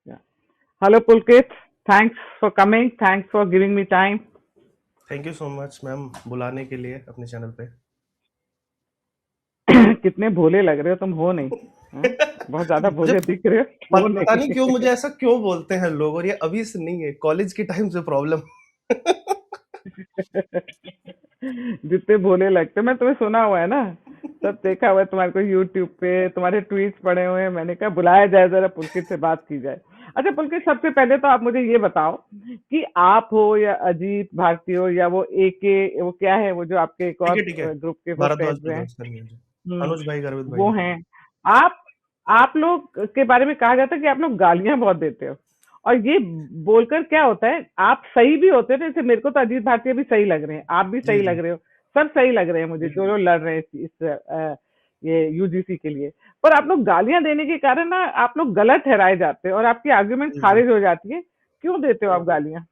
Yeah. Hello, Pulkit. Thanks for coming. Thanks for giving me time. Thank you so much ma'am बुलाने के लिए अपने channel पे। कितने भोले लग रहे हो तुम, हो नहीं? हाँ? बहुत ज्यादा मुझे भोले दिख रहे हो, हो पता नहीं क्यों नहीं? मुझे ऐसा क्यों बोलते हैं लोग, और ये अभी से नहीं है, कॉलेज के टाइम से प्रॉब्लम। जितने भोले लगते, मैं तुम्हें सुना हुआ है ना, सब देखा हुआ है तुम्हारे को यूट्यूब पे, तुम्हारे ट्वीट्स पड़े हुए हैं। मैंने कहा बुलाया जाए, जरा पुलकित से बात की जाए। अच्छा पुलकित, सबसे पहले तो आप मुझे ये बताओ कि आप हो या अजीत भारती हो या वो एके, वो क्या है, वो जो आपके एक और ठीक है। ग्रुप के वो भारद्वाज फ्रेंड्स हैं। ब्रदर्स करनी है जी। अनुज भाई, गर्वित हम्म, भाई। वो हैं। आप आप लोग के बारे में कहा जाता है कि आप लोग गालियां बहुत देते हो, और ये बोलकर क्या होता है, आप सही भी होते हो। जैसे मेरे को तो अजीत भारतीय भी सही लग रहे हैं, आप भी जी सही जी। लग रहे हो, सब सही लग रहे हैं मुझे, जो लोग लड़ रहे हैं ये यूजीसी के लिए। पर आप लोग गालियां देने के कारण ना, आप लोग गलत ठहराए जाते हैं और आपकी आर्ग्यूमेंट जी जी। खारिज हो जाती है। क्यों देते हो आप गालियां?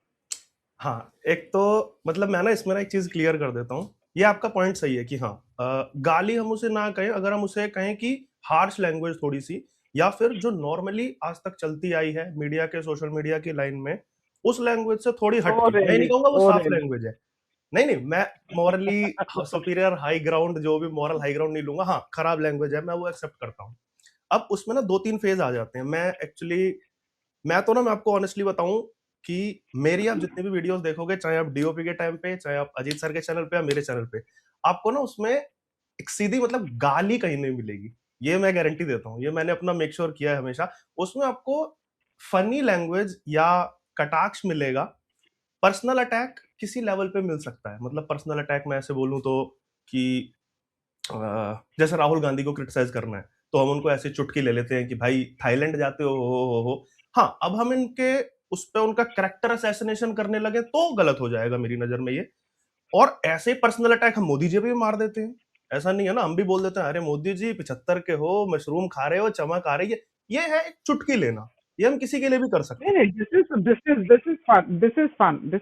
हाँ, एक तो मतलब मैं ना इसमें ना एक चीज क्लियर कर देता हूँ। ये आपका पॉइंट सही है कि हाँ, गाली हम उसे ना कहें, अगर हम उसे कहें कि हार्श लैंग्वेज थोड़ी सी, या फिर जो नॉर्मली आज तक चलती आई है मीडिया के, सोशल मीडिया की लाइन में, उस लैंग्वेज से थोड़ी ओ हटके, मैं ये नहीं रेली, कहूंगा वो ओ साफ रेली। लैंग्वेज है। नहीं नहीं, मैं मॉरली सुपीरियर हाई ग्राउंड, जो भी मॉरल हाई ग्राउंड नहीं लूंगा। हाँ, खराब लैंग्वेज है, मैं वो एक्सेप्ट करता हूँ। अब उसमें ना दो तीन फेज आ जाते हैं। मैं आपको ऑनेस्टली बताऊं कि मेरी आप जितनी भी वीडियोस देखोगे, चाहे आप डीओपी के टाइम पे, चाहे आप अजीत सर के चैनल पे या मेरे चैनल पे, आपको ना उसमें एक सीधी मतलब गाली कहीं नहीं मिलेगी। ये मैं गारंटी देता हूँ, ये मैंने अपना मेक श्योर किया है हमेशा। उसमें आपको फनी लैंग्वेज या कटाक्ष मिलेगा। पर्सनल अटैक किसी लेवल पे मिल सकता है। मतलब पर्सनल अटैक मैं ऐसे बोलूं तो कि जैसे राहुल गांधी को क्रिटिसाइज करना है, तो हम उनको ऐसे चुटकी ले लेते हैं कि भाई थाईलैंड जाते हो। हाँ, अब हम इनके उस पे उनका करेक्टर असैसिनेशन करने लगे तो गलत हो जाएगा मेरी नजर में ये। और ऐसे पर्सनल अटैक हम मोदी जी पे भी मार देते हैं। ऐसा नहीं है ना, हम भी बोल देते हैं अरे मोदी जी 75 के हो, मशरूम खा रहे हो, चमक आ रही है। ये है एक चुटकी लेना। ये हम किसी के लिए भी कर सकते नहीं नहीं, this is fun, this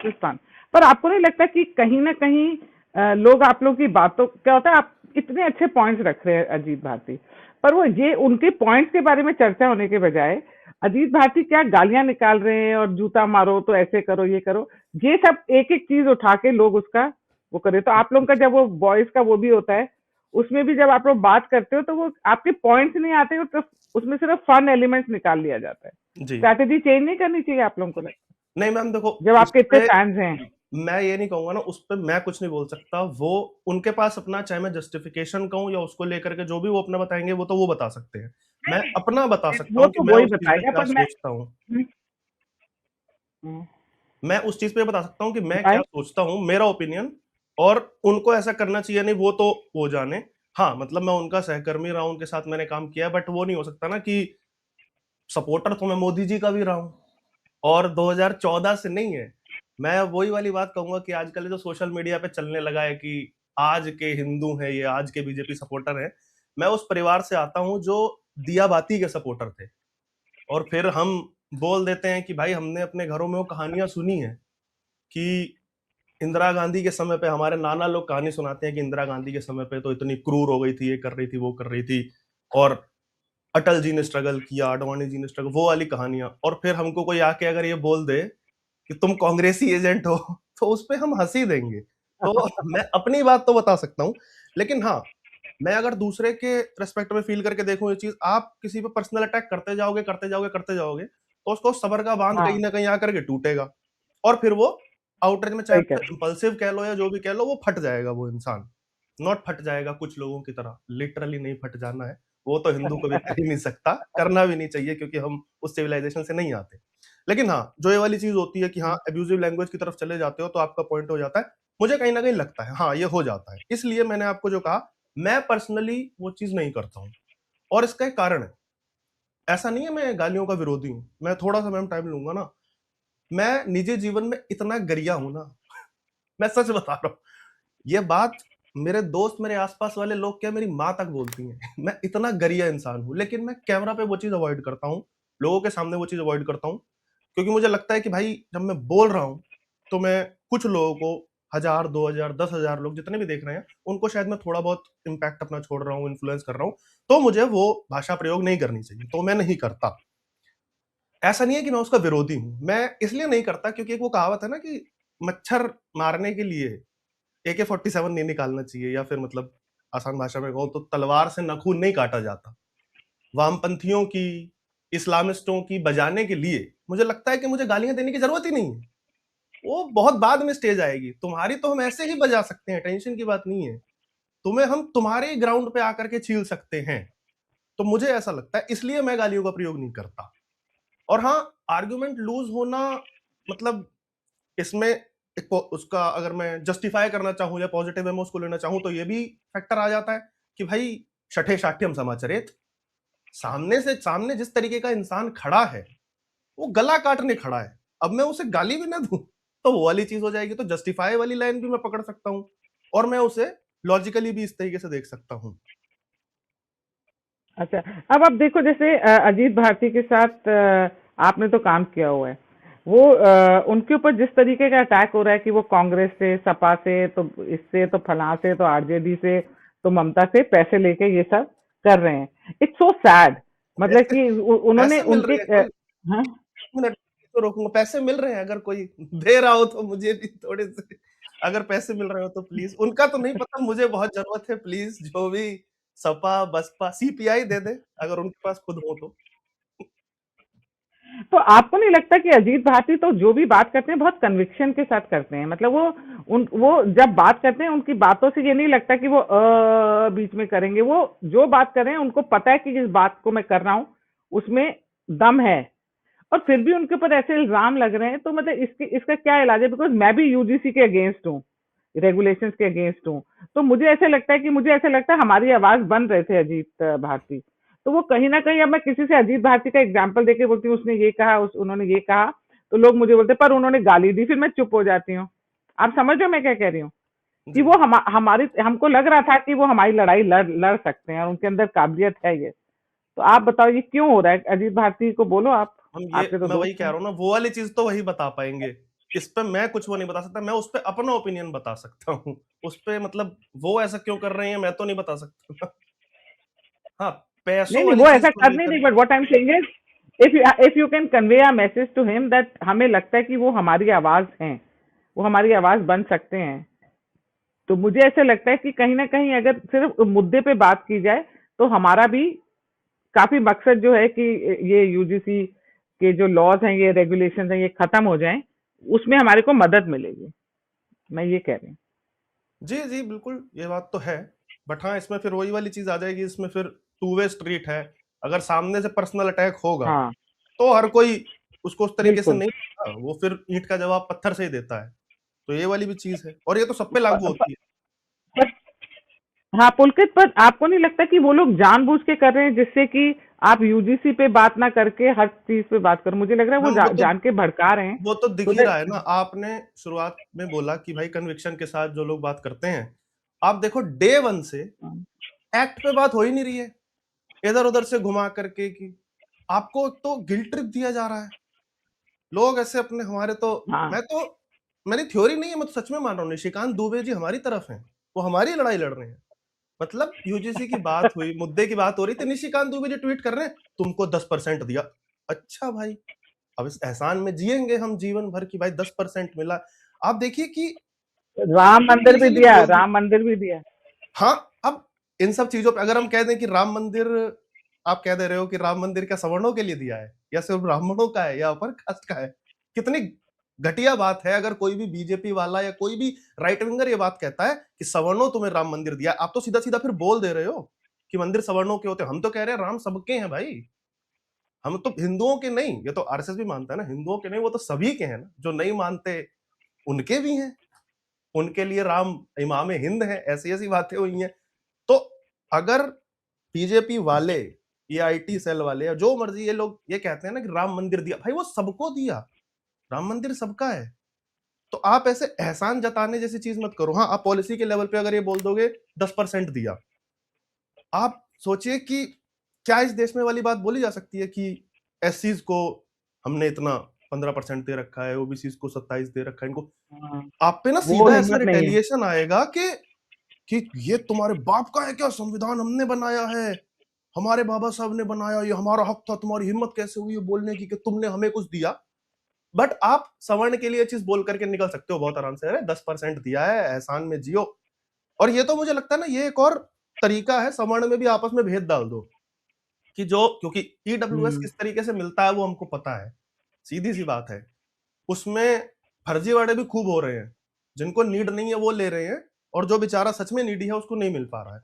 is fun. पर आपको नहीं लगता कि कहीं ना कहीं लोग आप लोग की बातों, क्या होता है, आप इतने अच्छे पॉइंट्स रख रहे हैं अजीत भारती, पर वो ये उनके पॉइंट्स के बारे में चर्चा होने के बजाय अजीत भारती क्या गालियां निकाल रहे हैं और जूता मारो तो ऐसे करो ये करो, ये सब एक एक चीज उठा के लोग उसका वो करे। तो आप लोगों का जब वो बॉयज का वो भी होता है, उसमें भी जब आप लोग बात करते हो तो वो आपके पॉइंट्स नहीं आते हो, तो उसमें सिर्फ फन एलिमेंट्स निकाल लिया जाता है। हैं जी। स्ट्रैटेजी चेंज नहीं करनी चाहिए आप लोगों को लगता नहीं मैम देखो, है, जब उस आपके इतने पे फैंस हैं? मैं ये नहीं कहूंगा ना, उस पे मैं कुछ नहीं बोल सकता। वो उनके पास अपना, चाहे मैं जस्टिफिकेशन कहूं या उसको लेकर के जो भी वो अपना बताएंगे, वो तो वो बता सकते हैं। मैं अपना बता सकता वो हूं कि तो मैं वही उस चीज पे बताएगा, क्या पर मैं सोचता हूँ। हम्म, हम्म, मैं उस चीज पे बता सकता हूँ कि मैं क्या बताए। सोचता हूँ, मेरा ओपिनियन। और उनको ऐसा करना चाहिए नहीं, वो तो वो जाने। हाँ, मतलब मैं उनका सहकर्मी रहा हूं, उनके साथ मैंने काम किया, बट वो नहीं हो सकता ना कि सपोर्टर तो मैं मोदी जी का भी रहा हूँ और 2014 से नहीं है। मैं वही वाली बात कहूंगा कि आजकल जो सोशल मीडिया पे चलने लगा है कि आज के हिंदू हैं ये, आज के बीजेपी सपोर्टर हैं। मैं उस परिवार से आता हूं जो दिया बाती के सपोर्टर थे। और फिर हम बोल देते हैं कि भाई हमने अपने घरों में वो कहानियां सुनी है कि इंदिरा गांधी के समय पे, हमारे नाना लोग कहानी सुनाते हैं कि इंदिरा गांधी के समय पे तो इतनी क्रूर हो गई थी, ये कर रही थी, वो कर रही थी। और अटल जी ने स्ट्रगल किया, आडवाणी जी ने स्ट्रगल, वो वाली कहानियां। और फिर हमको कोई आके अगर ये बोल दे कि तुम कांग्रेसी एजेंट हो, तो उस पे हम हंसी देंगे। तो मैं अपनी बात तो बता सकता हूँ, लेकिन हाँ, मैं अगर दूसरे के रेस्पेक्ट में फील करके देखूं ये चीज, आप किसी पे पर्सनल अटैक करते जाओगे, करते जाओगे, करते जाओगे, तो उसको सबर का बांध कहीं हाँ, ना कहीं आकर के टूटेगा। और फिर वो आउटरीच में, चाहे सही आप कह उसे रहे इंपल्सिव कह लो या जो भी कह लो, वो फट जाएगा वो इंसान। नॉट फट जाएगा कुछ लोगों की तरह, लिटरली नहीं फट जाना है। वो तो हिंदू कभी कर ही नहीं सकता, करना भी नहीं चाहिए, क्योंकि हम उस सिविलाइजेशन से नहीं आते। लेकिन हाँ, जो ये वाली चीज होती है कि हाँ हो। अब्यूजिव लैंग्वेज की तरफ चले जाते हो तो आपका पॉइंट हो जाता है। मुझे कहीं ना कहीं लगता है हाँ ये हो जाता है, इसलिए मैंने आपको जो कहा, मैं पर्सनली वो चीज नहीं करता हूँ। और इसका एक कारण है। ऐसा नहीं है मैं गालियों का विरोधी हूँ, मैं थोड़ा सा मैम टाइम लूंगा ना। मैं निजी जीवन में इतना गरिया हूं ना, मैं सच बता रहा हूँ। ये बात मेरे दोस्त, मेरे आसपास वाले लोग, क्या मेरी माँ तक बोलती हैं। मैं इतना गरिया इंसान हूँ, लेकिन मैं कैमरा पे वो चीज अवॉइड करता हूँ। लोगों के सामने वो चीज अवॉइड करता हूँ, क्योंकि मुझे लगता है कि भाई जब मैं बोल रहा हूँ, तो मैं कुछ लोगों को, 1000, 2000, 10,000 लोग जितने भी देख रहे हैं, उनको शायद मैं थोड़ा बहुत इम्पैक्ट अपना छोड़ रहा हूँ, इन्फ्लुएंस कर रहा हूँ। तो मुझे वो भाषा प्रयोग नहीं करनी चाहिए, तो मैं नहीं करता। ऐसा नहीं है कि मैं उसका विरोधी हूं, मैं इसलिए नहीं करता क्योंकि एक वो कहावत है ना कि मच्छर मारने के लिए AK-47 नहीं निकालना चाहिए, या फिर मतलब आसान भाषा में कहूं तो तलवार से नखून नहीं काटा जाता। वामपंथियों की, इस्लामिस्टों की बजाने के लिए मुझे लगता है कि मुझे गालियां देने की जरूरत ही नहीं है। वो बहुत बाद में स्टेज आएगी, तुम्हारी तो हम ऐसे ही बजा सकते हैं, टेंशन की बात नहीं है। तुम्हें हम तुम्हारे ग्राउंड पे आकर के छील सकते हैं। तो मुझे ऐसा लगता है, इसलिए मैं गालियों का प्रयोग नहीं करता। और हाँ, आर्गुमेंट लूज होना, मतलब इसमें उसका अगर मैं जस्टिफाई करना चाहूं या पॉजिटिव में उसको लेना चाहूं तो ये भी फैक्टर आ जाता है कि भाई शठे शाठ्यम समाचरेत, सामने जिस तरीके का इंसान खड़ा है वो गला काटने खड़ा है, अब मैं उसे गाली भी ना दूं तो वो वाली चीज हो जाएगी। तो जस्टिफाई वाली लाइन भी मैं पकड़ सकता हूं और मैं उसे लॉजिकली भी इस तरीके से देख सकता हूं। अच्छा, अब आप देखो जैसे अजीत भारती के साथ आपने तो काम किया हुआ है। वो उनके ऊपर जिस तरीके का अटैक हो रहा है कि वो कांग्रेस से, सपा से, तो इससे, तो फलां से, तो आरजेडी से, तो ममता से पैसे लेके ये सब कर रहे हैं। It's so sad. मतलब पैसे कि उन्होंने पैसे मिल उनके रहे हैं कोई, हाँ। मिनट तो रोकूंगा, पैसे मिल रहे हैं, अगर कोई दे रहा हो तो मुझे भी थोड़े से, अगर पैसे मिल रहे हो तो प्लीज, उनका तो नहीं पता, मुझे बहुत जरूरत है, प्लीज जो भी सपा बसपा सीपीआई दे दे अगर उनके पास खुद हो तो। तो आपको नहीं लगता कि अजीत भारती तो जो भी बात करते हैं बहुत कन्विक्शन के साथ करते हैं? मतलब वो जब बात करते हैं उनकी बातों से ये नहीं लगता कि वो बीच में करेंगे। वो जो बात कर रहे हैं उनको पता है कि जिस बात को मैं कर रहा हूँ उसमें दम है, और फिर भी उनके ऊपर ऐसे इल्जाम लग रहे हैं। तो मतलब इसका क्या इलाज है? बिकॉज मैं भी यूजीसी के अगेंस्ट हूँ, रेगुलेशंस के अगेंस्ट हूँ। तो मुझे ऐसा लगता है हमारी आवाज बन रहे थे अजीत भारती। तो वो कहीं ना कहीं, अब मैं किसी से अजीत भारती का एग्जाम्पल देके बोलती हूँ उसने ये कहा, उन्होंने ये कहा, तो लोग मुझे बोलते पर उन्होंने गाली दी, फिर मैं चुप हो जाती हूँ। आप समझ रहे हो मैं क्या कह रही हूँ? कि जी वो हमारी, हमको लग रहा था कि वो हमारी लड़ाई लड़ सकते हैं और उनके अंदर काबिलियत है ये। तो आप बताओ ये क्यों हो रहा है? अजीत भारती को बोलो आप, आपके तो मैं वही दोस्त कह हैं। रहा हूँ ना, वो वाली चीज तो वही बता पाएंगे। इस पे मैं कुछ वो नहीं बता सकता, मैं उस पे अपना ओपिनियन बता सकता हूँ। उस पे मतलब वो ऐसा क्यों कर रहे हैं मैं तो नहीं बता सकता। हाँ, नहीं पैसों नहीं, वाली वो चीज ऐसा को कर नहीं लेकर रही, के। But what I am saying is, if you can convey a message to him that हमें लगता है कि वो हमारी आवाज हैं, वो हमारी आवाज बन सकते हैं। तो मुझे ऐसा लगता है कि कहीं ना कहीं अगर सिर्फ मुद्दे पे बात की जाए तो हमारा भी काफी मकसद जो है कि ये यूजीसी के जो लॉज हैं, ये रेगुलेशन हैं, ये खत्म हो जाएं, उसमें हमारे को मदद मिलेगी। मैं ये कह रही हूँ। जी जी बिल्कुल, ये बात तो है। बट हाँ, इसमें फिर वही वाली चीज आ जाएगी, इसमें फिर टू वे स्ट्रीट है। अगर सामने से पर्सनल अटैक होगा हाँ, तो हर कोई उसको उस तरीके से बिल्कुल। नहीं देता, वो फिर ईंट का जवाब पत्थर से ही देता है। तो ये वाली भी चीज है और ये तो सब पे प, लागू प, होती है। पर हाँ पुलकित, पर आपको नहीं लगता कि वो लोग जानबूझ के कर रहे हैं जिससे कि आप यूजीसी पे बात ना करके हर चीज पे बात करो? मुझे लग रहा है वो मैम जान के भड़का रहे हैं। वो तो दिख तो ही रहा है ना। आपने शुरुआत में बोला कि भाई कन्विक्शन के साथ जो लोग बात करते हैं, आप देखो डे वन से एक्ट पे बात हो ही नहीं रही है, इधर उधर से घुमा करके कि आपको तो गिल्ट ट्रिप दिया जा रहा है। लोग ऐसे अपने हमारे तो, हाँ, मैं तो, मेरी थ्योरी नहीं है, मैं तो सच में मान रहा हूँ, निशिकांत दुबे जी हमारी तरफ हैं, वो हमारी लड़ाई लड़ रहे हैं। मतलब यूजीसी की बात हुई, मुद्दे की बात हो रही थी, निशिकांत दुबे जी ट्वीट कर रहे हैं तुमको 10% दिया। अच्छा भाई, अब इस एहसान में जिएंगे हम जीवन भर की भाई 10% मिला। आप देखिए कि राम मंदिर भी इलीगली दिया, बोल दिया। राम मंदिर भी दिया। हाँ, अब इन सब चीजों पे अगर हम कह दें कि राम मंदिर, आप कह दे रहे हो कि राम मंदिर क्या सवर्णों के लिए दिया है या सिर्फ ब्राह्मणों का है या अपर कास्ट का है? कितनी घटिया बात है अगर कोई भी बीजेपी वाला या कोई भी राइट विंगर ये बात कहता है कि सवर्णों तुम्हें राम मंदिर दिया। आप तो सीधा सीधा फिर बोल दे रहे हो कि मंदिर सवर्णों के होते हैं। हम तो कह रहे हैं राम सबके हैं भाई, हम तो हिंदुओं के नहीं, ये तो आरएसएस भी मानता है ना, हिंदुओं के नहीं, वो तो सभी के हैं ना, जो नहीं मानते उनके भी हैं। उनके लिए राम इमाम हिंद है, ऐसी ऐसी बातें हुई हैं। तो अगर बीजेपी वाले, ये आईटी सेल वाले या जो मर्जी, ये लोग ये कहते हैं ना कि राम मंदिर दिया, भाई वो सबको दिया, राम मंदिर सबका है। तो आप ऐसे एहसान जताने जैसी चीज मत करो। हाँ, आप पॉलिसी के लेवल पे अगर ये बोल दोगे 10% दिया, आप सोचिए कि क्या इस देश में वाली बात बोली जा सकती है कि एससीज को हमने इतना 15% दे रखा है, ओबीसी को 27 दे रखा है, इनको। हाँ, आप पे ना वो सीधा ऐसा हिम्मत नहीं है। रिटेलिएशन आएगा कि ये तुम्हारे बाप का है क्या, संविधान हमने बनाया है, हमारे बाबा साहब ने बनाया, ये हमारा हक था, तुम्हारी हिम्मत कैसे हुई बोलने की कि तुमने हमें कुछ दिया। बट आप सवर्ण के लिए ये चीज बोल करके निकल सकते हो बहुत आराम से, अरे 10% दिया है, एहसान में जियो। और ये तो मुझे लगता है ना, ये एक और तरीका है, सवर्ण में भी आपस में भेद डाल दो कि जो, क्योंकि ईडब्ल्यूएस किस तरीके से मिलता है वो हमको पता है, सीधी सी बात है। उसमें फर्जीवाड़े भी खूब हो रहे हैं, जिनको नीड नहीं है वो ले रहे हैं, और जो बेचारा सच में नीडी है उसको नहीं मिल पा रहा है।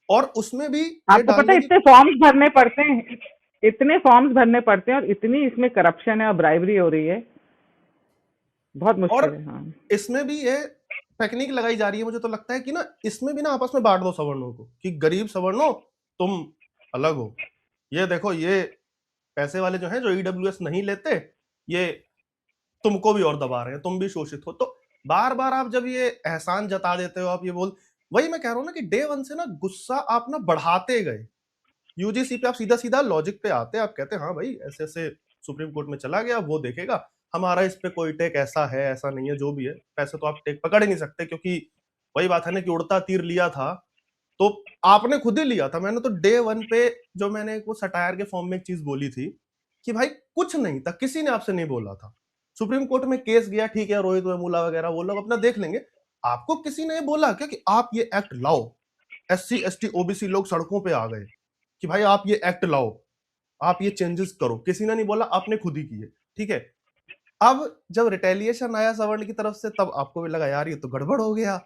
और उसमें भी ये आपको पता डालने है की, इतने फॉर्म्स भरने पड़ते हैं, इतने फॉर्म्स भरने पड़ते हैं, और इतनी इसमें करप्शन है और ब्राइबरी हो रही है, बहुत मुश्किल और है। हाँ, इसमें भी ये टेक्निक लगाई जा रही है, मुझे तो लगता है कि ना इसमें भी ना आपस में बांट दो सवर्णों को, कि गरीब सवर्णों तुम अलग हो, ये देखो ये पैसे वाले जो हैं, जो ईडब्ल्यूएस नहीं लेते, ये तुमको भी और दबा रहे हैं, तुम भी शोषित हो। तो बार बार आप जब ये एहसान जता देते हो, आप ये बोल, वही मैं कह रहा हूं ना कि डे वन से ना गुस्सा आप ना बढ़ाते गए। यूजीसी पे आप सीधा सीधा लॉजिक पे आते, आप कहते हाँ भाई ऐसे ऐसे सुप्रीम कोर्ट में चला गया, वो देखेगा, हमारा इस पे कोई टेक ऐसा है ऐसा नहीं है, जो भी है, पैसे तो आप टेक पकड़ ही नहीं सकते, क्योंकि वही बात है ना कि उड़ता तीर लिया था तो आपने खुद ही लिया था। मैंने तो डे वन पे जो मैंने वो सटायर के फॉर्म में एक चीज बोली थी कि भाई कुछ नहीं था, किसी ने आपसे नहीं बोला था, सुप्रीम कोर्ट में केस गया, ठीक है, रोहित वेमुला वगैरह वो लोग अपना देख लेंगे, आपको किसी ने बोला क्या कि आप ये एक्ट लाओ, एससी एसटी ओबीसी लोग सड़कों पे आ गए कि भाई आप ये एक्ट लाओ, आप ये चेंजेस करो, किसी ने नहीं बोला, आपने खुद ही किए, ठीक है। अब जब रिटेलिएशन आया सवर्ण की तरफ से, तब आपको भी लगा यार ये तो गड़बड़ हो गया।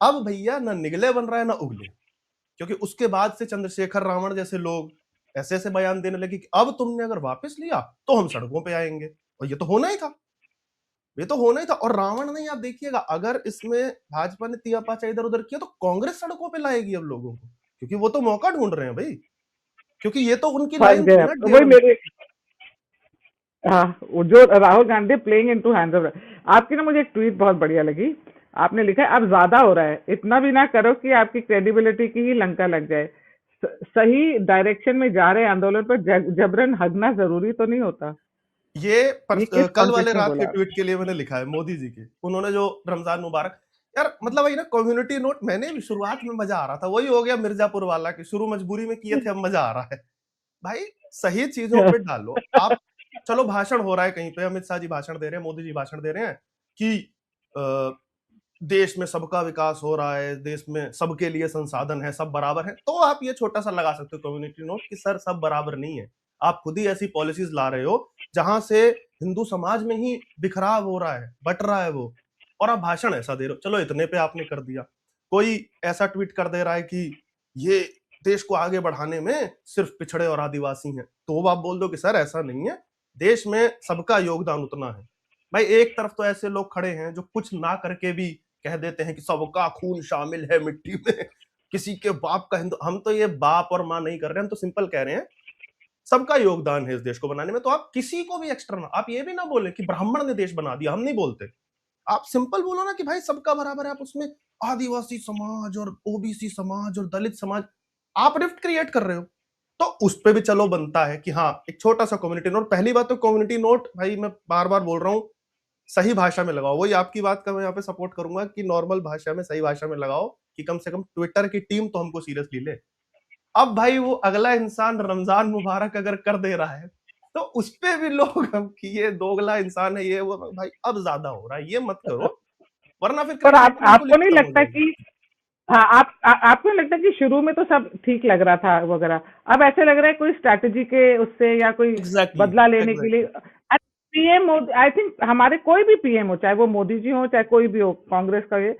अब भैया ना निगले बन रहा है ना उगले, क्योंकि उसके बाद से चंद्रशेखर रावण जैसे लोग ऐसे ऐसे बयान देने लगे कि अब तुमने अगर वापस लिया तो हम सड़कों पे आएंगे, और ये तो होना ही था, ये तो होना ही था। और रावण नहीं, आप देखिएगा, अगर इसमें भाजपा ने तिया पाचा इधर उधर किया तो कांग्रेस सड़कों पे लाएगी अब लोगों को, क्योंकि वो तो मौका ढूंढ रहे हैं भाई, क्योंकि ये तो उनकी फंस लाइन गए थी अब ना तो डे वही वन से। मेरे। हाँ, वो जो Rahul Gandhi playing into hands of. आपकी ना मुझे एक ट्वीट बहुत बढ़िया लगी। आपने लिखा है अब ज्यादा हो रहा है, इतना भी ना करो कि आपकी क्रेडिबिलिटी की ही लंका लग जाए। सही डायरेक्शन में जा रहे आंदोलन पर जबरन हगना जरूरी तो नहीं होता। ये ये किस कल वाले कॉन्टेक्स्ट में रात के बोला? ट्वीट के लिए मैंने लिखा है मोदी जी के, उन्होंने जो रमजान मुबारक, यार मतलब वही ना कम्युनिटी नोट, मैंने भी शुरुआत में मजा आ रहा था, वही हो गया मिर्जापुर वाला कि शुरू मजबूरी में किए थे, अब मजा आ रहा है। भाई सही चीजों पे डालो आप। चलो भाषण हो रहा है कहीं पे, अमित शाह जी भाषण दे रहे हैं, मोदी जी भाषण दे रहे हैं कि देश में सबका विकास हो रहा है, देश में सबके लिए संसाधन है, सब बराबर है, तो आप ये छोटा सा लगा सकते हो कम्युनिटी नोट कि सर सब बराबर नहीं है, आप खुद ही ऐसी पॉलिसीज ला रहे हो जहां से हिंदू समाज में ही बिखराव हो रहा है, बट रहा है वो, और आप भाषण ऐसा दे रहे हो। चलो इतने पे आपने कर दिया, कोई ऐसा ट्वीट कर दे रहा है कि ये देश को आगे बढ़ाने में सिर्फ पिछड़े और आदिवासी हैं, तो आप बोल दो कि सर ऐसा नहीं है, देश में सबका योगदान उतना है। भाई एक तरफ तो ऐसे लोग खड़े हैं जो कुछ ना करके भी कह देते हैं कि सबका खून शामिल है मिट्टी में, किसी के बाप का हिंदू, हम तो ये बाप और माँ नहीं कर रहे हैं, हम तो सिंपल कह रहे हैं सबका योगदान है इस देश को बनाने में। तो आप किसी को भी एक्स्ट्रा ना, आप ये भी ना बोले कि ब्राह्मण ने देश बना दिया, हम नहीं बोलते, आप सिंपल बोलो ना कि भाई सबका बराबर है, आप उसमें आदिवासी समाज और ओबीसी समाज और दलित समाज, आप रिफ्ट क्रिएट कर रहे हो, तो उस पे भी चलो बनता है कि हाँ एक छोटा सा कम्युनिटी नोट। पहली बात तो कम्युनिटी नोट भाई मैं बार बार बोल रहा हूँ, सही भाषा में लगाओ, वही आपकी बात का मैं यहाँ पे सपोर्ट करूंगा कि नॉर्मल भाषा में, सही भाषा में लगाओ, कि कम से कम ट्विटर की टीम तो हमको सीरियसली ले। अब भाई वो अगला इंसान रमजान मुबारक अगर कर दे रहा है तो उस पे भी लोग हम कि ये दोगला इंसान है, ये वो, भाई अब ज्यादा हो रहा है, ये मत करो, वरना फिर पर क्रेडिबिलिटी बिल्कुल ही आपको नहीं खत्म हो लगता जाएगी। कि हाँ, आपको नहीं लगता कि शुरू में तो सब ठीक लग रहा था वगैरह, अब ऐसे लग रहा है कोई स्ट्रैटेजी के उससे या कोई एग्जैक्टली बदला लेने के लिए? Exactly. PM Modi, I think हमारे कोई भी पीएम हो, चाहे वो मोदी जी हो चाहे कोई भी हो कांग्रेस का, ये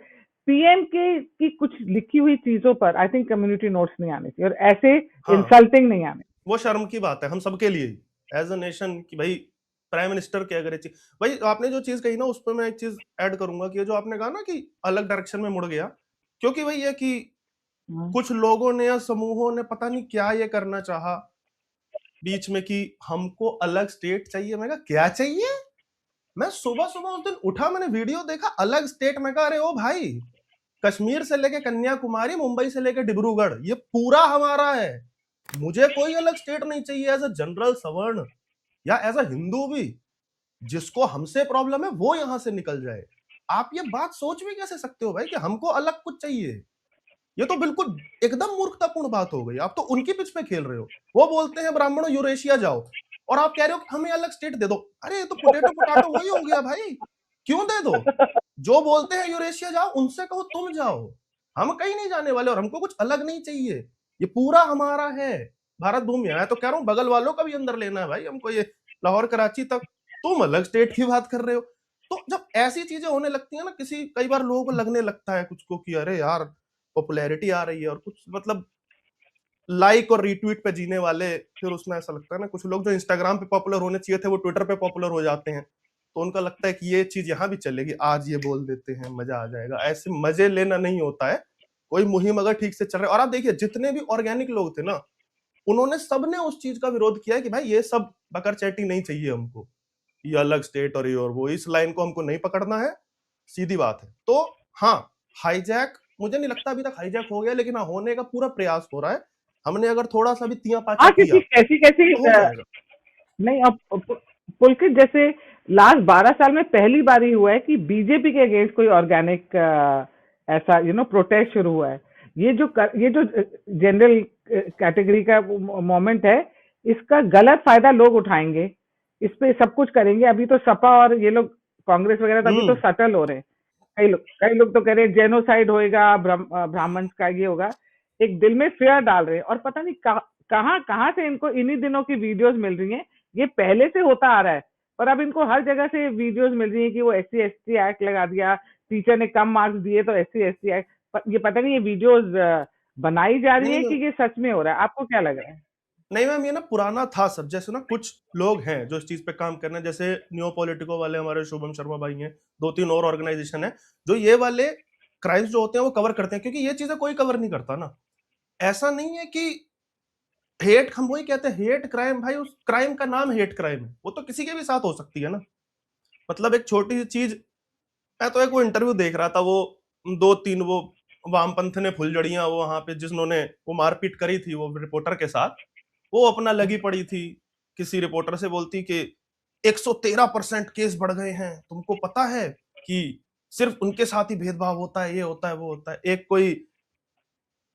पीएम के की कुछ लिखी हुई चीजों पर आई थिंक कम्युनिटी नोट्स नहीं आने चाहिए, और ऐसे हाँ इंसल्टिंग नहीं आने। वो शर्म की बात है हम सबके लिए ही, एज अ नेशन, कि भाई प्राइम मिनिस्टर के अगर ये चीज, भाई आपने जो चीज कही ना उस पर मैं एक चीज ऐड करूंगा कि ये जो आपने कहा ना कि अलग डायरेक्शन में मुड़ गया, क्योंकि वही है कि हाँ। कुछ लोगों ने या समूहों ने पता नहीं क्या ये करना चाहा बीच में कि हमको अलग स्टेट चाहिए। मैं कहा क्या चाहिए, मैं सुबह सुबह उस दिन उठा, मैंने वीडियो देखा अलग स्टेट, मैं कहा अरे ओ भाई, कश्मीर से लेके कन्याकुमारी, मुंबई से लेके डिब्रूगढ़, ये पूरा हमारा है, मुझे कोई अलग स्टेट नहीं चाहिए एज अ जनरल सवर्ण या एज अ हिंदू भी, जिसको हमसे प्रॉब्लम है वो यहां से निकल जाए। आप ये बात सोच भी कैसे सकते हो भाई कि हमको अलग कुछ चाहिए? ये तो बिल्कुल एकदम मूर्खतापूर्ण बात हो गई। आप तो उनकी पिच पे खेल रहे हो। वो बोलते हैं ब्राह्मणों यूरेशिया जाओ और आप कह रहे हो कि हमें अलग स्टेट दे दो। अरे ये तो पोटैटो पोटैटो वही हो गया भाई, क्यों दे दो? जो बोलते हैं यूरेशिया जाओ उनसे कहो तुम जाओ, हम कहीं नहीं जाने वाले और हमको कुछ अलग नहीं चाहिए, ये पूरा हमारा है, भारत भूमि है। मैं तो कह रहा हूँ बगल वालों का भी अंदर लेना है भाई हमको, ये लाहौर कराची तक। तुम अलग स्टेट की बात कर रहे हो। तो जब ऐसी चीजें होने लगती है ना, किसी कई बार लोगों को लगने लगता है कुछ को कि अरे यार पॉपुलैरिटी आ रही है और कुछ मतलब लाइक और रीट्वीट पे जीने वाले, फिर उसमें ऐसा लगता है ना कुछ लोग जो इंस्टाग्राम पे पॉपुलर होने चाहिए थे वो ट्विटर पे पॉपुलर हो जाते हैं, तो उनका लगता है कि ये चीज यहाँ भी चलेगी, आज ये बोल देते हैं मजा आ जाएगा। ऐसे मजे लेना नहीं होता है। कोई मुहिम अगर ठीक से चल रहा है, और आप देखिए जितने भी ऑर्गेनिक लोग थे ना, उन्होंने सबने उस चीज का विरोध किया है कि भाई ये सब बकर चैटी नहीं चाहिए हमको, ये अलग स्टेट और ये और वो, इस लाइन को हमको नहीं पकड़ना है, सीधी बात है। तो हाँ, हाईजैक मुझे नहीं लगता अभी तक हाईजैक हो गया, लेकिन हाँ होने का पूरा प्रयास हो रहा है। हमने अगर थोड़ा सा भी तिया पाचा हाँ, किया क्योंकि कैसी कैसी तो हो जाएगा। नहीं, अब पुलकित जैसे लास्ट 12 साल में पहली बार ही हुआ है कि बीजेपी के अगेंस्ट कोई ऑर्गेनिक ऐसा प्रोटेस्ट शुरू हुआ है। ये जो जनरल कैटेगरी का मोमेंट है, इसका गलत फायदा लोग उठाएंगे, इस पे सब कुछ करेंगे। अभी तो सपा और ये लोग कांग्रेस वगैरह तो अभी तो सटल हो रहे हैं। कई लोग तो कह रहे हैं जेनोसाइड होएगा, ब्राह्मण का ये होगा, एक दिल में फेयर डाल रहे हैं। और पता नहीं कहाँ कहाँ से इनको इन्हीं दिनों की वीडियोस मिल रही हैं। ये पहले से होता आ रहा है, पर अब इनको हर जगह से वीडियोस मिल रही है कि वो SC ST एक्ट लगा दिया, टीचर ने कम मार्क्स दिए तो SC ST एक्ट। ये पता नहीं ये वीडियोस बनाई जा रही नहीं है मैम, कि ये सच में हो रहा है, आपको क्या लग रहा है? नहीं मैम, ये ना पुराना था सब। जैसे ना कुछ लोग हैं जो इस चीज पे काम कर रहे हैं, जैसे न्यू पॉलिटिको वाले हमारे शुभम शर्मा भाई हैं, 2-3 और ऑर्गेनाइजेशन है जो ये वाले क्राइम्स जो होते हैं वो कवर करते हैं, क्योंकि ये चीजें कोई कवर नहीं करता ना। ऐसा नहीं है कि हेट, हम वही कहते हैं हेट क्राइम, भाई उस क्राइम का नाम हेट क्राइम है, वो तो किसी के भी साथ हो सकती है ना। मतलब एक छोटी सी चीज, मैं तो एक वो इंटरव्यू देख रहा था, वो 2-3 वो वामपंथ ने फुलझड़ियां वो वहां पे जिन्होंने वो मारपीट करी थी वो रिपोर्टर के साथ, वो अपना लगी पड़ी थी, किसी रिपोर्टर से बोलती कि 113% केस बढ़ गए हैं, तुमको पता है कि सिर्फ उनके साथ ही भेदभाव होता है, ये होता है वो होता है। एक कोई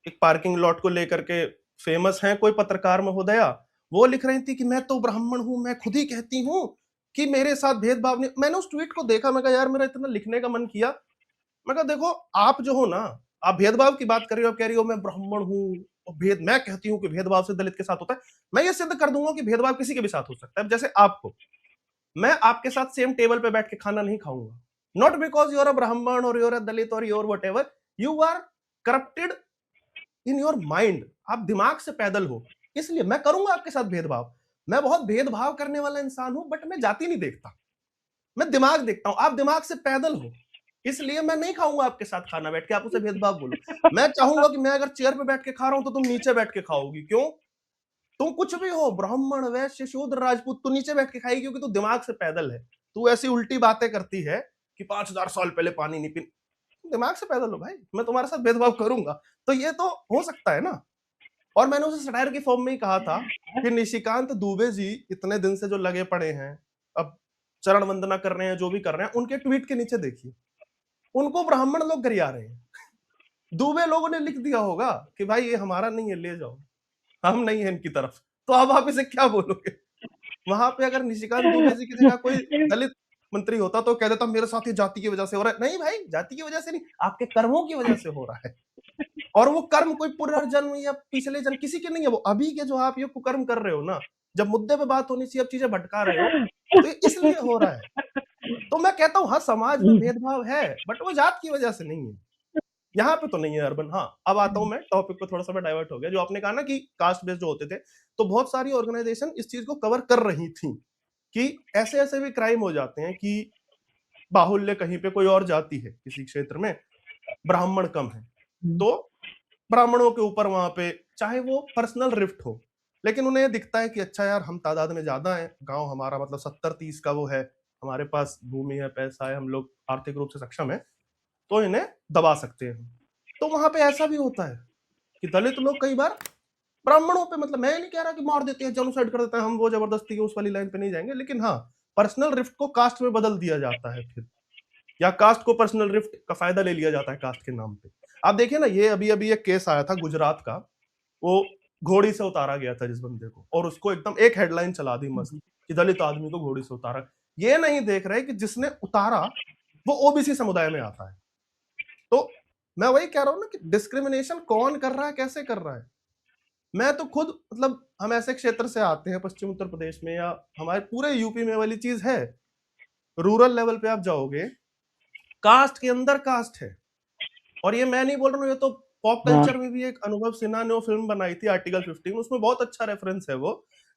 एक पार्किंग लॉट को लेकर के फेमस है कोई पत्रकार महोदया, वो लिख रही थी कि मैं तो ब्राह्मण हूं, मैं खुद ही कहती हूं कि मेरे साथ भेदभाव नहीं। मैंने उस ट्वीट को देखा, मैं कहा यार मेरा इतना लिखने का मन किया। मैं कहा देखो आप जो हो ना, आप भेदभाव की बात कर रही हो, आप कह रही हो मैं ब्राह्मण हूं और भेद, मैं कहती हूँ कि भेदभाव से दलित के साथ होता है। मैं ये सिद्ध कर दूंगा कि भेदभाव किसी के भी साथ हो सकता है। जैसे आपको, मैं आपके साथ सेम टेबल पे बैठ के खाना नहीं खाऊंगा, not because you are a Brahmin और यू आर अ दलित और your whatever, you are corrupted in your mind, आप दिमाग से पैदल हो, इसलिए मैं करूंगा आपके साथ भेदभाव। मैं बहुत भेदभाव करने वाला इंसान हूं, बट मैं जाति नहीं देखता, मैं दिमाग देखता हूं। आप दिमाग से पैदल हो, इसलिए मैं नहीं खाऊंगा आपके साथ खाना बैठ के, आप उसे भेदभाव बोलो। मैं चाहूंगा कि मैं अगर चेयर पे बैठ के खा रहा हूं तो तुम नीचे बैठ के खाओगी, क्यों? तुम कुछ भी हो, ब्राह्मण वैश्य शूद्र राजपूत, तू नीचे बैठ के खाएगी क्योंकि तू दिमाग से पैदल है। तू ऐसी उल्टी बातें करती है कि 5000 साल पहले पानी नहीं पी, दिमाग से पैदल हो भाई, मैं तुम्हारे साथ भेदभाव करूंगा। तो ये तो हो सकता है ना। और मैंने उसे सटायर की फॉर्म में ही कहा था कि निशिकांत दुबे जी इतने दिन से जो लगे पड़े हैं, अब चरण वंदना कर रहे हैं, जो भी कर रहे हैं, उनके ट्वीट के नीचे देखिए, उनको ब्राह्मण लोग गरिया रहे हैं। दुबे लोगों ने लिख दिया होगा कि भाई ये हमारा नहीं है, ले जाओ, हम नहीं है इनकी तरफ। तो अब आप इसे क्या बोलोगे? वहां पे अगर निशिकांत दुबे जी की जगह कोई दलित मंत्री होता तो कह देता मेरे साथ ये जाति की वजह से हो रहा है। नहीं भाई, जाति की वजह से नहीं, आपके कर्मों की वजह से हो रहा है। और वो कर्म कोई पुनर्जन्म या पिछले जन्म किसी के नहीं है, वो अभी के जो आप ये कुकर्म कर रहे हो ना, जब मुद्दे पे बात होनी चाहिए अब चीजें भटका रहे हो, तो ये इसलिए हो रहा है। तो मैं कहता हूं हाँ समाज में भेदभाव है, बट वो जात की वजह से नहीं है, यहाँ पे तो नहीं है अर्बन। हाँ, अब आता हूं मैं टॉपिक पे, थोड़ा सा मैं डाइवर्ट हो गया। जो आपने कहा ना कि कास्ट बेस्ड जो होते थे, तो बहुत सारी ऑर्गेनाइजेशन इस चीज को कवर कर रही थी कि ऐसे ऐसे भी क्राइम हो जाते हैं कि बाहुल्य कहीं पे कोई और जाति है किसी क्षेत्र में, ब्राह्मण कम है, तो ब्राह्मणों के ऊपर वहां पे चाहे वो पर्सनल रिफ्ट हो, लेकिन उन्हें दिखता है कि अच्छा यार हम तादाद में ज्यादा हैं, गांव हमारा मतलब 70-30 का वो है, हमारे पास भूमि है, पैसा है, हम लोग आर्थिक रूप से सक्षम है, तो इन्हें दबा सकते हैं। तो वहां पे ऐसा भी होता है कि दलित लोग कई बार ब्राह्मणों पे, मतलब मैं नहीं कह रहा कि मार देते हैं, जेनोसाइड कर देते हैं, हम वो जबरदस्ती की उस वाली लाइन पे नहीं जाएंगे, लेकिन हाँ पर्सनल रिफ्ट को कास्ट में बदल दिया जाता है फिर, या कास्ट को पर्सनल रिफ्ट का फायदा ले लिया जाता है कास्ट के नाम पे। आप देखिए ना, ये अभी अभी एक केस आया था गुजरात का, वो घोड़ी से उतारा गया था जिस बंदे को, और उसको एकदम एक हेडलाइन चला दी मस्त कि दलित आदमी को घोड़ी से उतारा। ये नहीं देख रहे कि जिसने उतारा वो ओबीसी समुदाय में आता है। तो मैं वही कह रहा हूं ना कि डिस्क्रिमिनेशन कौन कर रहा है, कैसे कर रहा है। मैं तो खुद मतलब, हम ऐसे क्षेत्र से आते हैं पश्चिम उत्तर प्रदेश में या हमारे पूरे यूपी में वाली चीज है, रूरल लेवल पे आप जाओगे, कास्ट के अंदर कास्ट है। और ये मैं नहीं बोल रहा हूँ, ये तो पॉप हाँ कल्चर में भी एक अनुभव सिन्हा ने वो फिल्म बनाई थी आर्टिकल 15, उसमें बहुत अच्छा रेफरेंस है वो,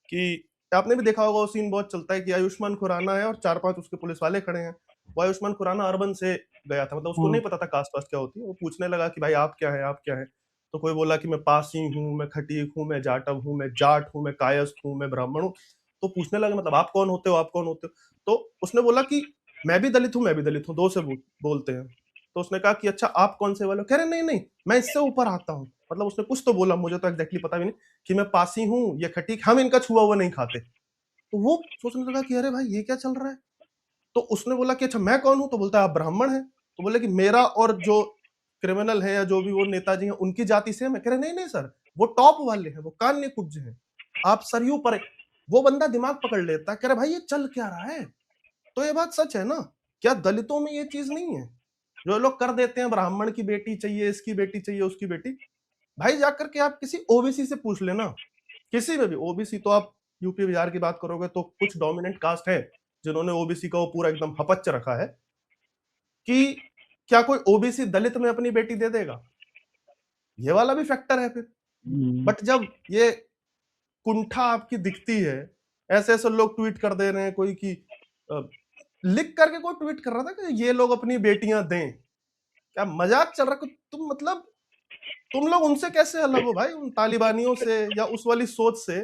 कि आपने भी देखा होगा, वो सीन बहुत चलता है कि आयुष्मान खुराना है और 4-5 उसके पुलिस वाले खड़े हैं। वो आयुष्मान खुराना अर्बन से गया था, मतलब उसको हाँ नहीं पता था कास्ट वास्ट क्या होती है। वो पूछने लगा कि भाई आप क्या है, आप क्या है। तो कोई बोला कि मैं पासी हूँ, मैं खटीक हूँ, मैं जाटव हूँ, मैं जाट हूँ, मैं कायस्थ हूँ, मैं ब्राह्मण हूँ। तो पूछने लगा मतलब आप कौन होते हो, आप कौन होते हो। तो उसने बोला कि मैं भी दलित हूँ, मैं भी दलित हूँ, दो से बोलते हैं। तो उसने कहा कि अच्छा आप कौन से वाले हो, कह रहे नहीं नहीं मैं इससे ऊपर आता हूँ। मतलब उसने कुछ तो बोला, मुझे तो एग्जैक्टली पता भी नहीं, कि मैं पासी हूँ, ये खटीक, हम इनका छुआ हुआ नहीं खाते। तो वो सोचने लगा कि अरे भाई ये क्या चल रहा है। तो उसने बोला कि अच्छा मैं कौन हूं, तो बोलता है आप ब्राह्मण हैं। तो बोले कि मेरा और जो क्रिमिनल है या जो भी वो नेताजी हैं उनकी जाति से मैं, कह रहे नहीं नहीं सर, वो टॉप वाले हैं, वो कान्य कुब्ज हैं, आप सरयू पर। वो बंदा दिमाग पकड़ लेता है, कह रहे भाई ये चल क्या रहा है। तो ये बात सच है ना, क्या दलितों में ये चीज नहीं है। जो लोग कर देते हैं, ब्राह्मण की बेटी चाहिए, इसकी बेटी चाहिए, उसकी बेटी। भाई जाकर के आप किसी ओबीसी से पूछ लेना, किसी में भी ओबीसी, तो आप यूपी बिहार की बात करोगे तो कुछ डोमिनेंट कास्ट है जिन्होंने ओबीसी का वो पूरा एकदम हपच रखा है, कि क्या कोई ओबीसी दलित में अपनी बेटी दे देगा। ये वाला भी फैक्टर है फिर। बट जब ये कुंठा आपकी दिखती है, ऐसे ऐसे लोग ट्वीट कर दे रहे हैं, कोई की लिख करके कोई ट्वीट कर रहा था कि ये लोग अपनी बेटियां दें, क्या मजाक चल रहा है तुम, मतलब तुम लोग उनसे कैसे अलग हो भाई, उन तालिबानियों से या उस वाली सोच से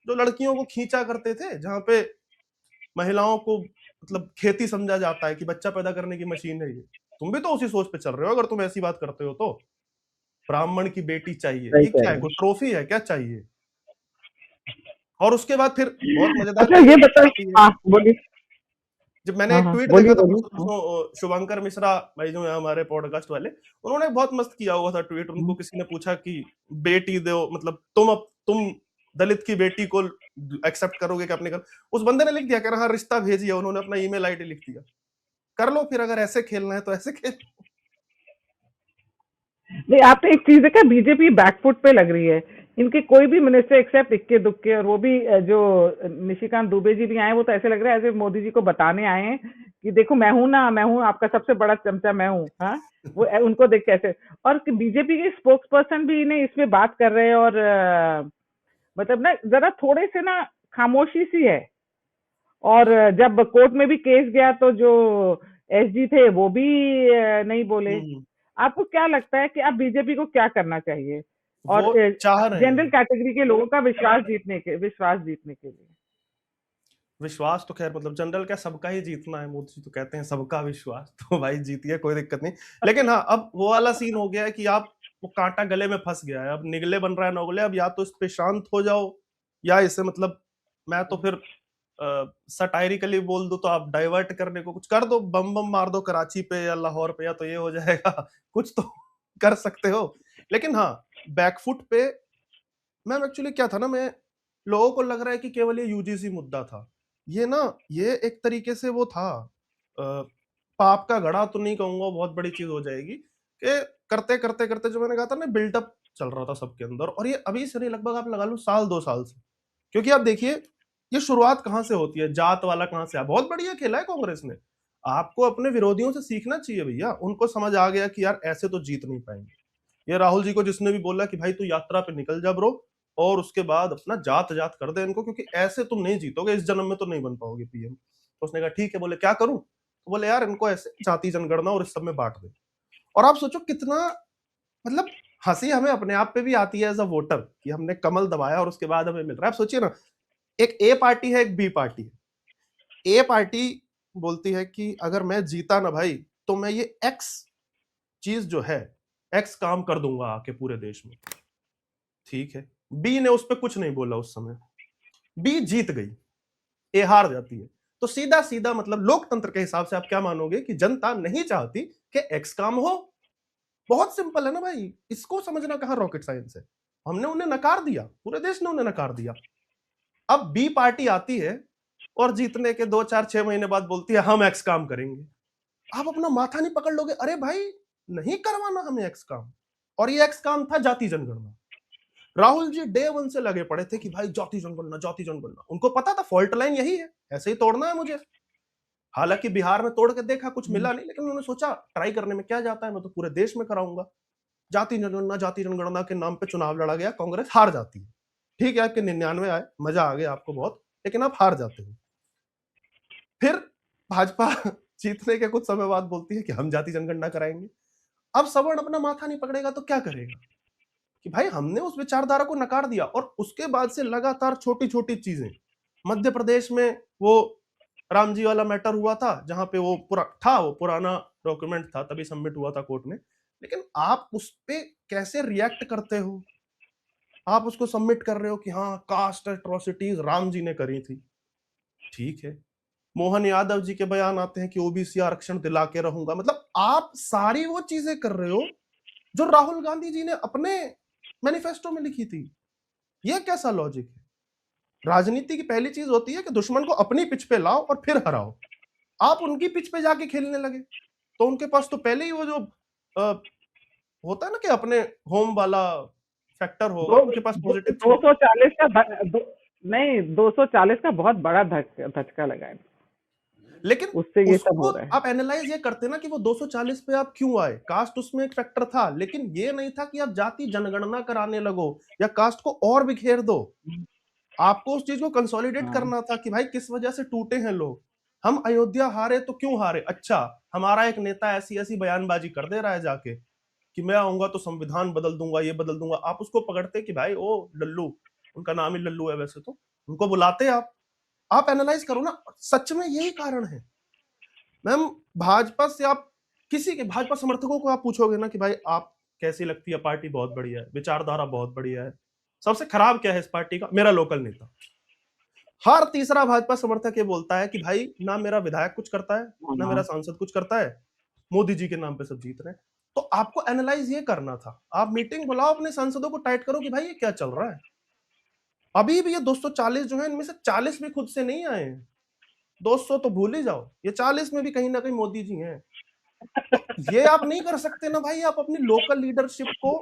जो लड़कियों को खींचा करते थे, जहां पे महिलाओं को मतलब खेती समझा जाता है कि बच्चा पैदा करने की मशीन है ये। तुम भी तो उसी सोच पे चल रहे हो अगर तुम ऐसी बात करते हो तो। ब्राह्मण की बेटी चाहिए, सही ये कह क्या है, रहे कोई हैं। ट्रॉफी है क्या चाहिए। और उसके बाद फिर बहुत मजेदार अच्छा चीज ये और बताओ। आती है। हाँ बोलिए। जब मैंने हाँ एक हाँ ट्वीट देखा बोलिए था बोलिए। परसों हाँ परसों, शुभंकर मिश्रा भाई जो है हमारे पॉडकास्ट वाले, उन्होंने बहुत मस्त किया हुआ था ट्वीट। उनको किसी ने पूछा कि बेटी दो, मतलब तुम दलित की बेटी को एक्सेप्ट करोगे कि अपने घर। उस बंदे ने लिख दिया, कह रहा हाँ रिश्ता भेजिए, उन्होंने अपना ईमेल आईडी लिख दिया। कर लो फिर, अगर ऐसे खेलना है तो ऐसे खेल। नहीं, आपने एक चीज देखा, बीजेपी बैकफुट पे लग रही है। इनके कोई भी मिनिस्टर एक्सेप्ट इक्के दुक्के, और वो भी जो निशिकांत दुबे जी भी आए, वो तो ऐसे लग रहा है ऐसे मोदी जी को बताने आए हैं कि देखो मैं हूं ना, मैं हूं आपका सबसे बड़ा चमचा, मैं हूँ। हाँ, वो उनको देख कैसे। और बीजेपी के स्पोक्स पर्सन भी इन्हें इसमें बात कर रहे हैं, और मतलब ना जरा थोड़े से ना खामोशी सी है। और जब कोर्ट में भी केस गया तो जो एसजी थे वो भी नहीं बोले। हम्म, आपको क्या लगता है कि अब बीजेपी को क्या करना चाहिए, और वो चाह रहे जनरल हैं। कैटेगरी के लोगों का विश्वास जीतने के लिए? विश्वास तो खैर मतलब जनरल क्या, सबका ही जीतना है, मोदी जी तो कहते हैं सबका विश्वास। तो भाई जीतिए, कोई दिक्कत नहीं। लेकिन हाँ, अब वो वाला सीन हो गया है कि आप, वो कांटा गले में फंस गया है, अब निगले बन रहा है नगले। अब या तो इस पे शांत हो जाओ, या इसे मतलब, मैं तो फिर सटायरिकली बोल दूं तो आप डाइवर्ट करने को कुछ कर दो, बम बम मार दो कराची पे या लाहौर पे, या तो ये हो जाएगा। कुछ तो कर सकते हो। लेकिन हाँ, बैकफुट पे मैम एक्चुअली क्या था ना, मैं, लोगों को लग रहा है कि केवल ये यूजीसी मुद्दा था। ये ना, ये एक तरीके से वो था, पाप का घड़ा तो नहीं कहूंगा, बहुत बड़ी चीज हो जाएगी, कि करते करते करते जो मैंने कहा था ना, बिल्डअप चल रहा था सबके अंदर। और ये अभी से नहीं, लगभग आप लगा लो साल 2 साल से। क्योंकि आप देखिए, ये शुरुआत कहाँ से होती है, जात वाला कहाँ से आया। बहुत बढ़िया खेला है कांग्रेस ने। आपको अपने विरोधियों से सीखना चाहिए भैया। उनको समझ आ गया कि यार ऐसे तो जीत नहीं पाएंगे। ये राहुल जी को जिसने भी बोला कि भाई तू यात्रा पे निकल जा ब्रो, और उसके बाद अपना जात जात कर दे इनको, क्योंकि ऐसे तुम नहीं जीतोगे, इस जन्म में तो नहीं बन पाओगे पीएम। तो उसने कहा ठीक है। बोले क्या करूं, तो बोले यार इनको ऐसे जाति जनगणना और इस सब में बांट दे। और आप सोचो कितना, मतलब हंसी हमें अपने आप पे भी आती है एज अ वोटर, कि हमने कमल दबाया और उसके बाद हमें मिल रहा है। आप सोचिए ना, एक ए पार्टी है, एक बी पार्टी है। ए पार्टी बोलती है कि अगर मैं जीता ना भाई, तो मैं ये एक्स चीज जो है, एक्स काम कर दूंगा आके पूरे देश में। ठीक है, बी ने उस पर कुछ नहीं बोला उस समय, बी जीत गई, ए हार जाती है। तो सीधा सीधा मतलब लोकतंत्र के हिसाब से आप क्या मानोगे कि जनता नहीं चाहती कि एक्स काम हो। बहुत सिंपल है ना भाई, इसको समझना कहाँ रॉकेट साइंस है। हमने उन्हें नकार दिया, पूरे देश ने उन्हें नकार दिया। अब बी पार्टी आती है और जीतने के 2 4 6 महीने बाद बोलती है हम एक्स काम करेंगे। आप अपना माथा नहीं पकड़ लोगे? अरे भाई नहीं करवाना हमें एक्स काम, और ये एक्स काम था जाति जनगणना। राहुल जी डे वन से लगे पड़े थे कि भाई जाति जनगणना, जाति जनगणना। उनको पता था फॉल्ट लाइन यही है, ऐसे ही तोड़ना है मुझे। हालांकि बिहार में तोड़ के देखा, कुछ मिला नहीं, लेकिन उन्होंने सोचा ट्राई करने में क्या जाता है, मैं तो पूरे देश में कराऊंगा। जाति जनगणना, जाति जनगणना के नाम पे चुनाव लड़ा गया, कांग्रेस हार जाती है। ठीक है, आपके 99 आए, मजा आ गया आपको बहुत, लेकिन आप हार जाते हो। फिर भाजपा जीतने के कुछ समय बाद बोलती है कि हम जाति जनगणना कराएंगे। अब सवर्ण अपना माथा नहीं पकड़ेगा तो क्या करेगा कि भाई हमने उस विचारधारा को नकार दिया। और उसके बाद से लगातार छोटी छोटी चीजें, मध्य प्रदेश में वो राम जी वाला मैटर हुआ था, जहां पे वो पुराना डॉक्यूमेंट था, तभी सबमिट हुआ था कोर्ट में, लेकिन आप उस पे कैसे रिएक्ट करते हो? आप उसको सबमिट कर रहे हो कि हाँ कास्ट एट्रोसिटीज राम जी ने करी थी। ठीक है, मोहन यादव जी के बयान आते हैं कि ओबीसी आरक्षण दिला के रहूंगा। मतलब आप सारी वो चीजें कर रहे हो जो राहुल गांधी जी ने अपने मैनिफेस्टो में लिखी थी। ये कैसा लॉजिक है? राजनीति की पहली चीज होती है कि दुश्मन को अपनी पिच पे लाओ और फिर हराओ। आप उनकी पिच पे जाके खेलने लगे, तो उनके पास तो पहले ही वो जो होता है ना कि अपने होम वाला फैक्टर होगा, उनके पास पॉजिटिव 240 का नहीं, 240 का बहुत बड़ा धचका लगा है, लेकिन उससे ये सब उसको हो रहा है। आप एनालाइज ये करते ना कि वो 240 पे आप क्यों आए। कास्ट उसमें एक फैक्टर था, लेकिन ये नहीं था कि आप जाति जनगणना कराने लगो या कास्ट को और बिखेर दो। आपको उस चीज को कंसोलिडेट हाँ। करना था कि भाई किस वजह से टूटे हैं लोग। हम अयोध्या हारे तो क्यों हारे? अच्छा, हमारा एक नेता ऐसी ऐसी बयानबाजी कर दे रहा है जाके कि मैं आऊंगा तो संविधान बदल दूंगा, ये बदल दूंगा। आप उसको पकड़ते कि भाई ओ लल्लू, उनका नाम ही लल्लू है वैसे तो, उनको बुलाते आप एनालाइज करो ना, सच में यही कारण है। मैम भाजपा से आप किसी के भाजपा समर्थकों को आप पूछोगे ना कि भाई आप कैसी लगती है पार्टी, बहुत बढ़िया है, विचारधारा बहुत बढ़िया है, सबसे खराब क्या है इस पार्टी का? मेरा लोकल नेता। हर तीसरा भाजपा समर्थक ये बोलता है कि भाई ना मेरा विधायक कुछ करता है, ना मेरा सांसद कुछ करता है, मोदी जी के नाम पे सब जीत रहे हैं। तो आपको एनालाइज ये करना था, आप मीटिंग बुलाओ, अपने सांसदों को टाइट करो कि भाई ये क्या चल रहा है। अभी भी ये 240 जो है, इनमें से 40 भी खुद से नहीं आए हैं। 200 तो भूल ही जाओ, ये 40 में भी कहीं ना कहीं मोदी जी हैं। तो ये आप नहीं कर सकते ना भाई। आप अपनी लोकल लीडरशिप को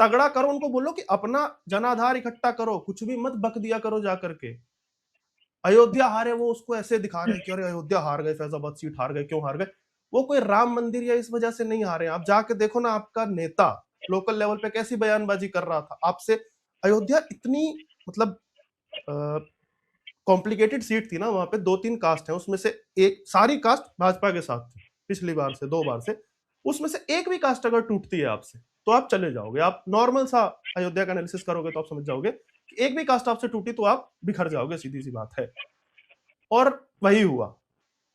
तगड़ा करो, उनको बोलो कि अपना जनाधार इकट्ठा करो, कुछ भी मत बक दिया करो जाकर के। अयोध्या हारे, वो उसको ऐसे दिखा रहे हैं कि अरे अयोध्या हार गए, फैजाबाद सीट हार गए, क्यों हार गए? वो कोई राम मंदिर या इस वजह से नहीं हारे। आप जाके देखो ना, आपका नेता लोकल लेवल पे कैसी बयानबाजी कर रहा था आपसे। अयोध्या इतनी मतलब कॉम्प्लिकेटेड सीट थी ना, वहां पे 2 3 कास्ट है, उसमें से एक सारी कास्ट भाजपा के साथ थी पिछली बार से 2 बार से। उसमें से एक भी कास्ट अगर टूटती है आपसे तो आप चले जाओगे। आप नॉर्मल सा अयोध्या का एनालिसिस करोगे तो आप समझ जाओगे कि एक भी कास्ट आपसे टूटी तो आप बिखर जाओगे, सीधी सी बात है। और वही हुआ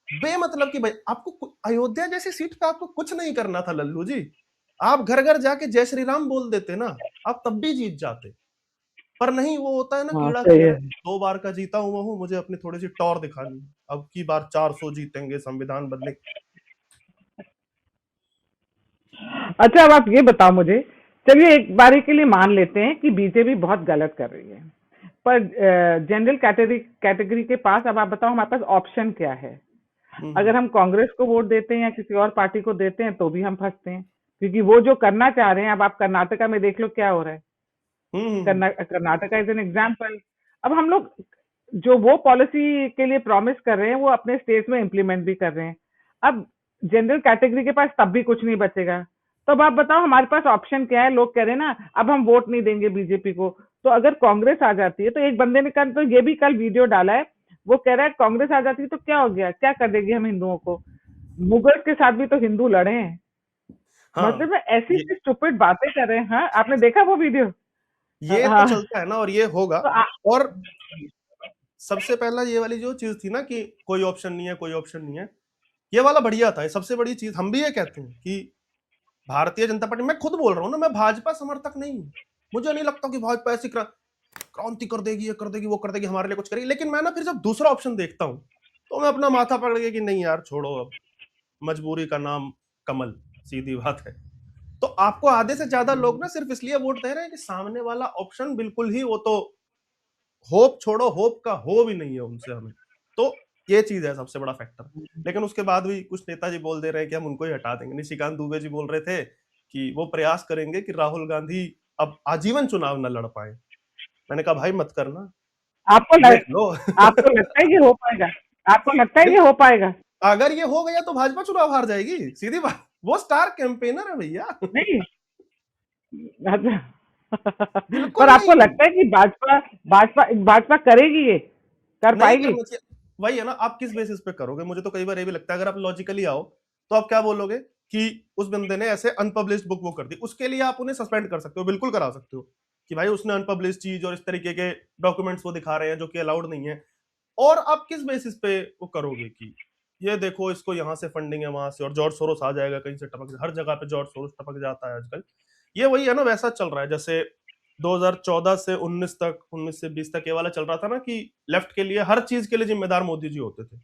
बेमतलब कि भाई आपको अयोध्या जैसी सीट पे आपको कुछ नहीं करना था लल्लू जी। आप घर घर जाके जय श्री राम बोल देते ना, आप तब भी जीत जाते। पर नहीं, वो होता है ना हाँ, कीड़ा सही की है। तरह, 2 बार का जीता हुआ हूं, मुझे अपनी थोड़ी सी टॉर दिखानी, अब की बार 400 जीतेंगे, संविधान बदले। अच्छा, अब आप ये बताओ मुझे, चलिए एक बारी के लिए मान लेते हैं कि बीजेपी बहुत गलत कर रही है, पर जनरल कैटेगरी के पास, अब आप बताओ हमारे पास ऑप्शन क्या है? अगर हम कांग्रेस को वोट देते हैं या किसी और पार्टी को देते हैं तो भी हम फंसते हैं, क्योंकि वो जो करना चाह रहे हैं, अब आप कर्नाटका में देख लो क्या हो रहा है। Karnataka is an example. अब हम लोग जो वो पॉलिसी के लिए प्रॉमिस कर रहे हैं वो अपने स्टेट में इम्प्लीमेंट भी कर रहे हैं। अब जनरल कैटेगरी के पास तब भी कुछ नहीं बचेगा। तो अब आप बताओ हमारे पास ऑप्शन क्या है? लोग कह रहे हैं ना अब हम वोट नहीं देंगे बीजेपी को। तो अगर कांग्रेस आ जाती है, तो एक बंदे ने कल तो ये भी कल वीडियो डाला है, वो कह रहा है कांग्रेस आ जाती है तो क्या हो गया, क्या कर देगी हम हिंदुओं को? मुगल्स के साथ भी तो हिंदू लड़े हैं। हाँ, मतलब ऐसी ये ऐसी स्टूपिड बातें कर रहे हैं। हाँ, आपने देखा वो वीडियो? ये तो हाँ। चलता है ना, और ये होगा। तो और सबसे पहला ये वाली जो चीज थी ना कि कोई ऑप्शन नहीं है, कोई ऑप्शन नहीं है, ये वाला बढ़िया था। ये सबसे बड़ी चीज, हम भी ये कहते हैं कि भारतीय जनता पार्टी, मैं खुद बोल रहा हूँ ना, मैं भाजपा समर्थक नहीं हूँ। मुझे नहीं लगता कि भाजपा ऐसी क्रांति कर देगी, ये कर देगी, वो कर देगी, हमारे लिए कुछ करेगी। लेकिन मैं ना फिर जब दूसरा ऑप्शन देखता हूँ तो मैं अपना माथा पकड़ के कि नहीं यार छोड़ो, अब मजबूरी का नाम कमल, सीधी बात है। तो आपको आधे से ज्यादा लोग ना सिर्फ इसलिए वोट दे रहे हैं कि सामने वाला ऑप्शन बिल्कुल ही, वो तो होप छोड़ो, होप का हो भी नहीं है उनसे हमें। तो ये चीज है सबसे बड़ा फैक्टर। लेकिन उसके बाद भी कुछ नेताजी बोल दे रहे हैं कि हम उनको ही हटा देंगे। निशिकांत दुबे जी बोल रहे थे कि वो प्रयास करेंगे कि राहुल गांधी अब आजीवन चुनाव न लड़ पाए। मैंने कहा भाई मत करना, आपको देख लो। आपको लगता है कि हो पाएगा? आपको लगता है कि हो पाएगा? अगर ये हो गया तो भाजपा चुनाव हार जाएगी, सीधी बात। वो स्टार कैंपेनर है भैया। नहीं। अच्छा। पर बिल्कुल आपको नहीं। लगता है कि भाजपा भाजपा भाजपा करेगी, ये कर नहीं पाएगी? करना चाहिए। वही है ना, आप किस बेसिस पे करोगे? मुझे तो कई बार ये भी लगता है, अगर आप लॉजिकली आओ तो आप क्या बोलोगे कि उस बंदे ने ऐसे अनपब्लिश्ड बुक वो कर दी, उसके लिए आप उन्हें सस्पेंड कर सकते हो, बिल्कुल करा सकते हो कि भाई उसने अनपब्लिश्ड चीज और इस तरीके के डॉक्यूमेंट्स वो दिखा रहे हैं जो कि अलाउड नहीं है। और आप किस बेसिस पे वो करोगे कि ये देखो इसको यहाँ से फंडिंग है, वहां से, और जॉर्ज सोरोस आ जाएगा कहीं से टपक, हर जगह पे जॉर्ज सोरोस टपक जाता है आजकल। ये वही है ना, वैसा चल रहा है जैसे 2014 से 19 तक, 19 से 20 तक ये वाला चल रहा था ना कि लेफ्ट के लिए हर चीज के लिए जिम्मेदार मोदी जी होते थे।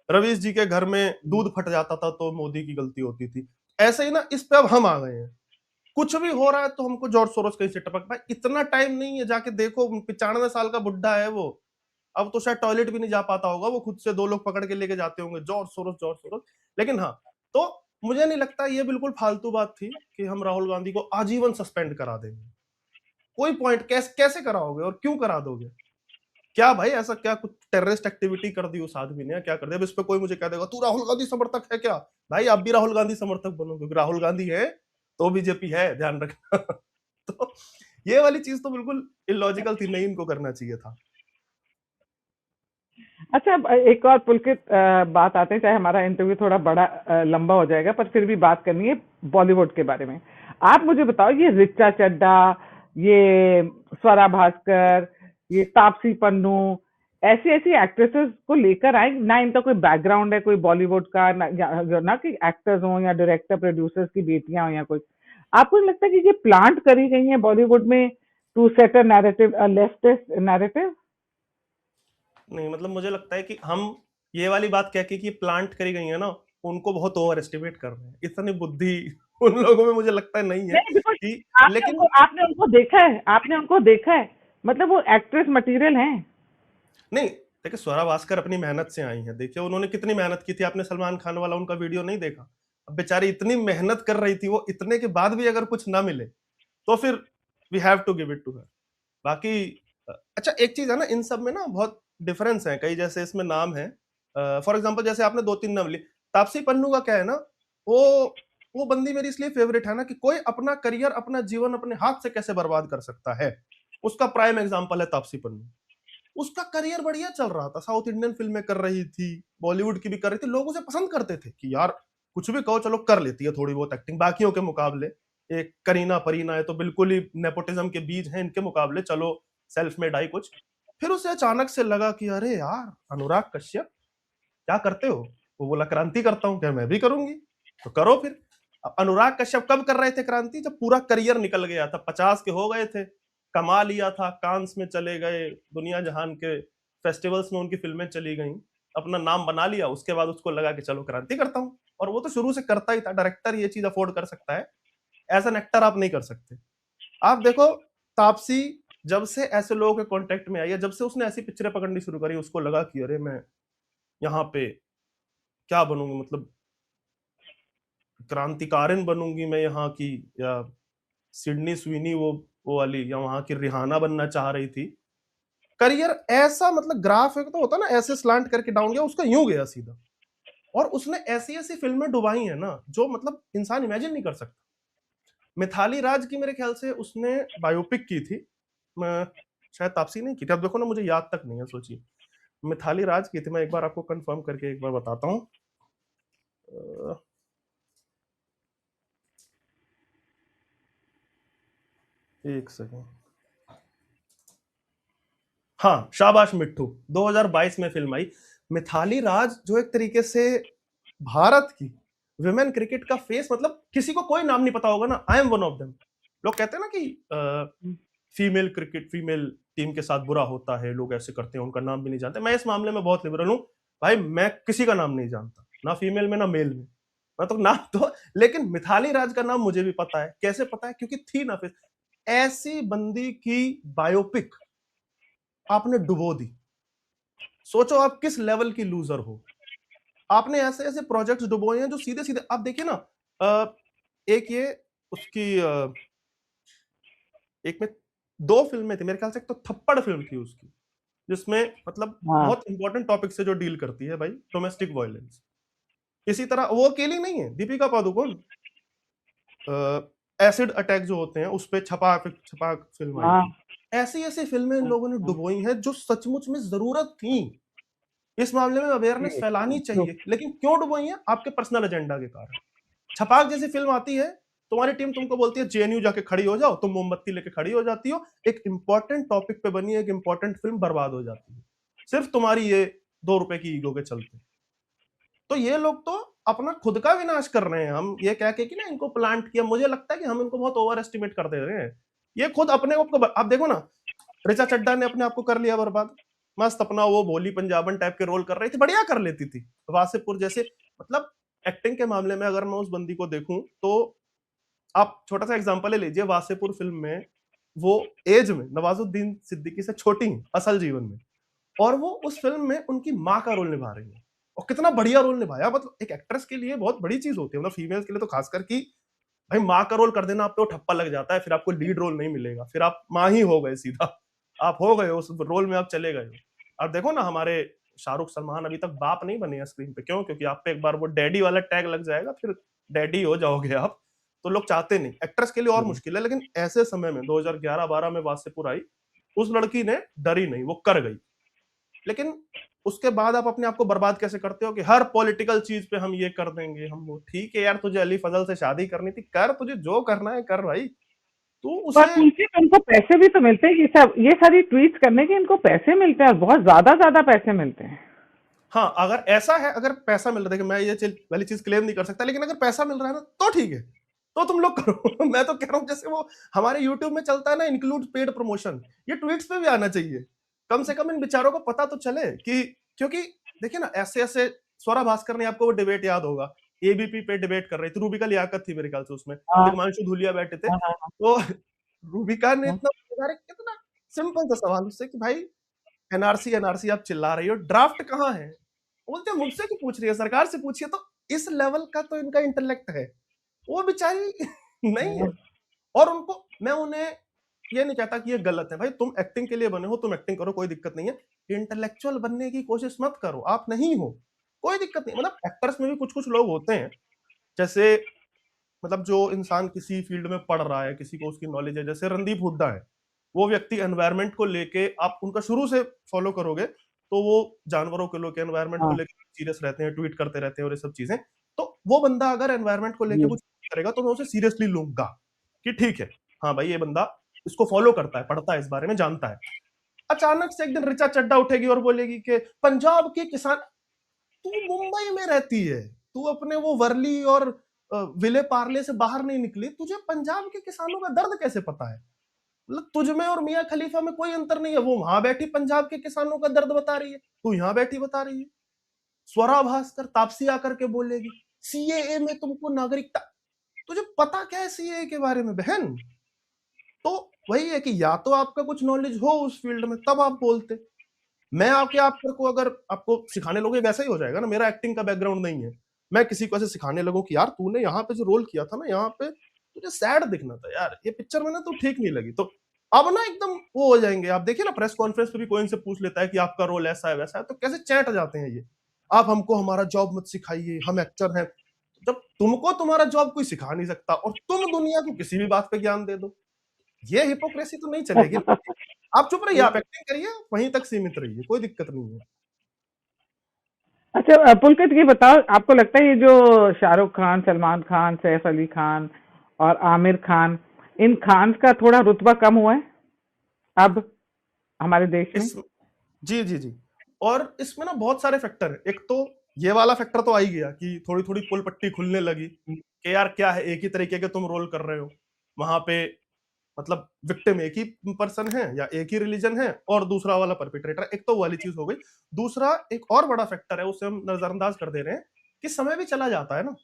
रवीश जी के घर में दूध फट जाता था तो मोदी की गलती होती थी। ऐसे ही ना इस पे अब हम आ गए हैं, कुछ भी हो रहा है तो हमको जॉर्ज सोरोस कहीं से टपक। भाई इतना टाइम नहीं है, जाके देखो 95 साल का बुढ़ा है वो, अब तो शायद टॉयलेट भी नहीं जा पाता होगा, वो खुद से 2 लोग पकड़ के लेके जाते होंगे, जॉर्ज सोरोस जॉर्ज सोरोस। लेकिन हाँ, तो मुझे नहीं लगता ये बिल्कुल फालतू बात थी कि हम राहुल गांधी को आजीवन सस्पेंड करा देंगे। कोई पॉइंट, कैसे कराओगे और क्यों करा दोगे? क्या भाई ऐसा क्या कुछ टेररिस्ट एक्टिविटी कर दी उस आदमी ने, क्या कर दिया? अब इस पे कोई मुझे कह देगा तू राहुल गांधी समर्थक है क्या? भाई आप भी राहुल गांधी समर्थक बनो, क्योंकि राहुल गांधी है तो बीजेपी है, ध्यान रखना। तो ये वाली चीज तो बिल्कुल इलॉजिकल थी, नहीं इनको करना चाहिए था। अच्छा, अब एक और पुलकित बात आते हैं, चाहे हमारा इंटरव्यू थोड़ा बड़ा लंबा हो जाएगा, पर फिर भी बात करनी है बॉलीवुड के बारे में। आप मुझे बताओ, ये रिचा चड्ढा, ये स्वरा भास्कर, ये तापसी पन्नू, ऐसी ऐसी एक्ट्रेसेस को लेकर आए ना, इनका कोई बैकग्राउंड है कोई बॉलीवुड का ना, ना कि एक्टर्स हो या डायरेक्टर प्रोड्यूसर्स की बेटियां हो या कोई, आपको नहीं लगता कि ये प्लांट करी गई है बॉलीवुड में to set a narrative, a leftist narrative? नहीं मतलब मुझे लगता है कि हम ये वाली बात कह के कि प्लांट करी गई है ना, उनको बहुत ओवर एस्टिमेट कर रहे हैं। इतनी बुद्धि उन लोगों में मुझे लगता है नहीं है नहीं, बिकॉज कि, आपने लेकिन उनको आपने उनको देखा है, आपने उनको देखा है, मतलब वो एक्ट्रेस मटेरियल हैं। नहीं, देखिए स्वरा भास्कर अपनी मेहनत से आई है, देखिए उन्होंने कितनी मेहनत की थी। आपने सलमान खान वाला उनका वीडियो नहीं देखा? अब बेचारी इतनी मेहनत कर रही थी, वो इतने के बाद भी अगर कुछ ना मिले तो फिर we have to give it to her. बाकी अच्छा एक चीज है ना, इन सब में ना बहुत डिफरेंस है कई, जैसे इसमें नाम है फॉर एग्जांपल जैसे आपने 2-3 नाम लिए। तापसी पन्नू का क्या है ना, वो वो बंदी मेरी इसलिए फेवरेट है ना कि कोई अपना करियर, अपना जीवन अपने हाथ से कैसे बर्बाद कर सकता है, उसका प्राइम एग्जांपल है तापसी पन्नू। उसका करियर बढ़िया चल रहा था, साउथ इंडियन फिल्में कर रही थी, बॉलीवुड की भी कर रही थी, लोग उसे पसंद करते थे कि यार कुछ भी कहो चलो कर लेती है थोड़ी बहुत एक्टिंग बाकियों के मुकाबले। एक करीना परीना है तो बिल्कुल ही नेपोटिज्म के बीज हैं इनके मुकाबले, चलो सेल्फ मेड आई कुछ। फिर उसे अचानक से लगा कि अरे यार अनुराग कश्यप क्या करते हो? वो बोला क्रांति करता हूँ, क्या मैं भी करूंगी? तो करो फिर। अब अनुराग कश्यप कब कर रहे थे क्रांति? जब पूरा करियर निकल गया था, 50 के हो गए थे, कमा लिया था, कांस में चले गए, दुनिया जहान के फेस्टिवल्स में उनकी फिल्में चली गई, अपना नाम बना लिया। उसके बाद उसको लगा कि चलो क्रांति करता हूँ, और वो तो शुरू से करता ही था। डायरेक्टर ये चीज अफोर्ड कर सकता है, एज एन एक्टर आप नहीं कर सकते। आप देखो तापसी जब से ऐसे लोगों के कांटेक्ट में आई है, जब से उसने ऐसी पिक्चरें पकड़नी शुरू करी, उसको लगा कि अरे मैं यहाँ पे क्या बनूंगी, मतलब क्रांतिकारिन बनूंगी मैं यहाँ की, या सिडनी स्वीनी वो वाली, या वहां की रिहाना बनना चाह रही थी। करियर ऐसा मतलब ग्राफ एक तो होता ना ऐसे स्लांट करके डाउन गया, उसका यूं गया सीधा। और उसने ऐसी ऐसी फिल्में डुबाई है ना जो मतलब इंसान इमेजिन नहीं कर सकता। मिथाली राज की मेरे ख्याल से उसने बायोपिक की थी, मैं शायद तापसी नहीं की थी, अब देखो ना मुझे याद तक नहीं है, सोचिए। मिथाली राज की थी, मैं एक बार आपको कंफर्म करके एक बार बताता हूँ। एक सेकंड। हाँ, शाबाश मिट्ठू 2022 में फिल्म आई। मिथाली राज जो एक तरीके से भारत की विमेन क्रिकेट का फेस, मतलब किसी को कोई नाम नहीं पता होगा ना, I am one of them. लोग कहते हैं ना कि फीमेल क्रिकेट, फीमेल टीम के साथ बुरा होता है, लोग ऐसे करते हैं, उनका नाम भी नहीं जानते। मैं इस मामले में बहुत लिबरल हूं भाई, मैं किसी का नाम नहीं जानता, ना फीमेल में ना मेल में। मैं तो नाम तो, लेकिन मिथाली राज का नाम मुझे भी पता है। कैसे पता है? क्योंकि थी ना फिर ऐसी बंदी की बायोपिक आपने डुबो दी। सोचो आप किस लेवल की लूजर हो। आपने ऐसे ऐसे प्रोजेक्ट्स डुबोए हैं जो सीधे सीधे, आप देखिए ना, एक ये उसकी एक में 2 फिल्में थी मेरे ख्याल से। एक तो थप्पड़ फिल्म थी उसकी, जिसमें मतलब हाँ बहुत इंपॉर्टेंट टॉपिक से जो डील करती है भाई, डोमेस्टिक वायलेंस। इसी तरह वो अकेली नहीं है, दीपिका पादुकोण एसिड अटैक जो होते हैं उस पे छपाक छपाक फिल्म आई हाँ थी। ऐसी ऐसी फिल्में इन लोगों ने हाँ, डुबोई हैं जो सचमुच में जरूरत थी। इस मामले में अवेयरनेस फैलानी ट्रू। चाहिए, लेकिन क्यों डुबोई है? आपके पर्सनल एजेंडा के कारण। छपाक जैसी फिल्म आती है, तुम्हारी टीम तुमको बोलती है जेएनयू जाके खड़ी हो जाओ, तुम मोमबत्ती लेके खड़ी हो जाती हो, एक इंपॉर्टेंट टॉपिक पे बनी है, एक इंपॉर्टेंट फिल्म बर्बाद हो जाती है, सिर्फ तुम्हारी ये 2 रुपए की ईगो के चलते। तो ये लोग तो अपना खुद का विनाश कर रहे हैं। हम ये कह के कि ना इनको प्लांट किया, मुझे लगता है कि हम इनको बहुत ओवर एस्टिमेट कर दे रहे हैं। ये खुद अपने को, आप देखो ना, ऋचा चड्ढा ने अपने आप को कर लिया बर्बाद। मस्त अपना वो भोली पंजाबन टाइप के रोल कर रही थी, बढ़िया कर लेती थी वासेपुर जैसे। मतलब एक्टिंग के मामले में अगर मैं उस बंदी को देखूं तो, आप छोटा सा एग्जांपल ले लीजिए, वासेपुर फिल्म में वो एज में नवाजुद्दीन सिद्दीकी से छोटी हैं असल जीवन में, और वो उस फिल्म में उनकी माँ का रोल निभा रही है, और कितना बढ़िया रोल निभाया। मतलब एक एक्ट्रेस के लिए बहुत बड़ी चीज होती है, मतलब फीमेल्स के लिए तो खासकर, कि भाई माँ का रोल कर देना, आप पे वो ठप्पा लग जाता है, फिर आपको लीड रोल नहीं मिलेगा, फिर आप माँ ही हो गए सीधा, आप हो गए उस रोल में, आप चले गए हो। आप देखो ना, हमारे शाहरुख सलमान अभी तक बाप नहीं बने हैं स्क्रीन पे। क्यों? क्योंकि आप पे एक बार वो डैडी वाला टैग लग जाएगा, फिर डैडी हो जाओगे आप। तो लोग चाहते नहीं। एक्ट्रेस के लिए और मुश्किल है, लेकिन ऐसे समय में 2011-12 में वासेपुर आई, उस लड़की ने डरी नहीं, वो कर गई। लेकिन उसके बाद आप अपने आप को बर्बाद कैसे करते हो कि हर पॉलिटिकल चीज पे हम ये कर देंगे, हम वो। ठीक है यार, तुझे अली फजल से शादी करनी थी, कर, तुझे जो करना है कर भाई, तू पर उसे। पुलकित उनको पैसे भी तो मिलते हैं, ये सारी ट्वीट्स करने के इनको पैसे मिलते हैं, और बहुत ज्यादा ज्यादा पैसे मिलते हैं। हाँ, अगर ऐसा है, अगर पैसा मिल रहा है, देखिए मैं ये वाली चीज क्लेम नहीं कर सकता, लेकिन अगर पैसा मिल रहा है ना तो ठीक है, तो तुम लोग करो। मैं तो कह रहा हूँ जैसे वो हमारे यूट्यूब में चलता है ना, इंक्लूड पेड प्रमोशन, ये ट्वीट्स पे भी आना चाहिए। कम से कम इन बेचारों को पता तो चले कि, क्योंकि देखिए ना, ऐसे ऐसे स्वरा भास्कर ने, आपको वो डिबेट याद होगा, एबीपी पे डिबेट कर रही थी, रूबिका लियाकत थी मेरे ख्याल से उसमें, हाँ दिग्मांशु धूलिया बैठे थे, हाँ हाँ तो रूबिका ने हाँ। इतना, कितना सिंपल सा सवाल उससे कि भाई एनआरसी एनआरसी आप चिल्ला रही हो, ड्राफ्ट कहाँ है? बोलते हैं मुझसे क्यों पूछ रही है, सरकार से पूछिए। तो इस लेवल का तो इनका इंटेलेक्ट है, वो बेचारी नहीं है। हाँ। और उनको, मैं उन्हें ये नहीं कहता कि ये गलत है, भाई तुम एक्टिंग के लिए बने हो, तुम एक्टिंग करो, कोई दिक्कत नहीं है। इंटेलेक्चुअल बनने की कोशिश मत करो, आप नहीं हो, कोई दिक्कत नहीं। मतलब एक्टर्स में भी कुछ कुछ लोग होते हैं, जैसे मतलब जो इंसान किसी फील्ड में पढ़ रहा है, किसी को उसकी नॉलेज है, जैसे रणदीप हुड्डा है, वो व्यक्ति एनवायरनमेंट को लेके, आप उनका शुरू से फॉलो करोगे तो वो जानवरों को लेके, एनवायरनमेंट को हाँ, लेके सीरियस रहते हैं, ट्वीट करते रहते हैं और ये सब चीजें। तो वो बंदा अगर एनवायरनमेंट को लेके जी। कुछ करेगा तो मैं उसे सीरियसली लूंगा कि ठीक है, हाँ भाई ये बंदा इसको फॉलो करता है, पढ़ता है, इस बारे में जानता है। अचानक से एक दिन ऋचा चड्ढा उठेगी और बोलेगी कि पंजाब के किसान, तू मुंबई में रहती है, तू अपने वो वर्ली और विले पार्ले से बाहर नहीं निकली, तुझे पंजाब के किसानों का दर्द कैसे पता है? मतलब तुझ में और मियां खलीफा में कोई अंतर नहीं है। वो वहां बैठी पंजाब के किसानों का दर्द बता रही है, तू यहाँ बैठी बता रही है। स्वरा भास्कर, तापसी आकर के बोलेगी सीएए में तुमको नागरिकता, तुझे पता क्या है सीएए के बारे में बहन? तो वही है कि या तो आपका कुछ नॉलेज हो उस फील्ड में, तब आप बोलते। मैं आके आपको अगर आपको सिखाने लोगे, वैसा ही हो जाएगा ना। मेरा एक्टिंग का बैकग्राउंड नहीं है, मैं किसी को ऐसे सिखाने लगूं कि यार तूने यहाँ पे जो रोल किया था ना, यहाँ पे तुझे सैड दिखना था यार, ये पिक्चर में ना तू ठीक नहीं लगी, तो अब ना एकदम वो हो जाएंगे। आप देखिए ना, प्रेस कॉन्फ्रेंस पे भी कोई इनसे पूछ लेता है कि आपका रोल ऐसा है वैसा है, तो कैसे चैट जाते हैं ये, आप हमको हमारा जॉब मत सिखाइए, हम एक्टर हैं। जब तुमको तुम्हारा जॉब कोई सिखा नहीं सकता और तुम दुनिया को किसी भी बात पे ज्ञान दे दो, ये हिपोक्रेसी तो नहीं चलेगी। आप चुप रहिए, आप एक्टिंग करिए, वहीं तक सीमित रहिए, कोई दिक्कत नहीं है। अच्छा पुलकित ये बताओ, आपको लगता है ये जो शाहरुख खान, सलमान खान, सैफ अली खान और आमिर खान, इन खान का थोड़ा रुतबा कम हुआ है अब हमारे देश में? इस जी जी जी, और इसमें ना बहुत सारे फैक्टर है। एक तो ये वाला फैक्टर तो आ ही गया कि थोड़ी थोड़ी पुल पट्टी खुलने लगी कि यार क्या है, एक ही तरीके के तुम रोल कर रहे हो वहां पे, मतलब विक्टिम एक ही पर्सन है या एक ही रिलीजन है और दूसरा वाला परपिट्रेटर। एक तो वो वाली चीज हो गई। दूसरा एक और बड़ा फैक्टर है, उसे हम नजरअंदाज कर दे रहे हैं, कि समय भी चला जाता है ना।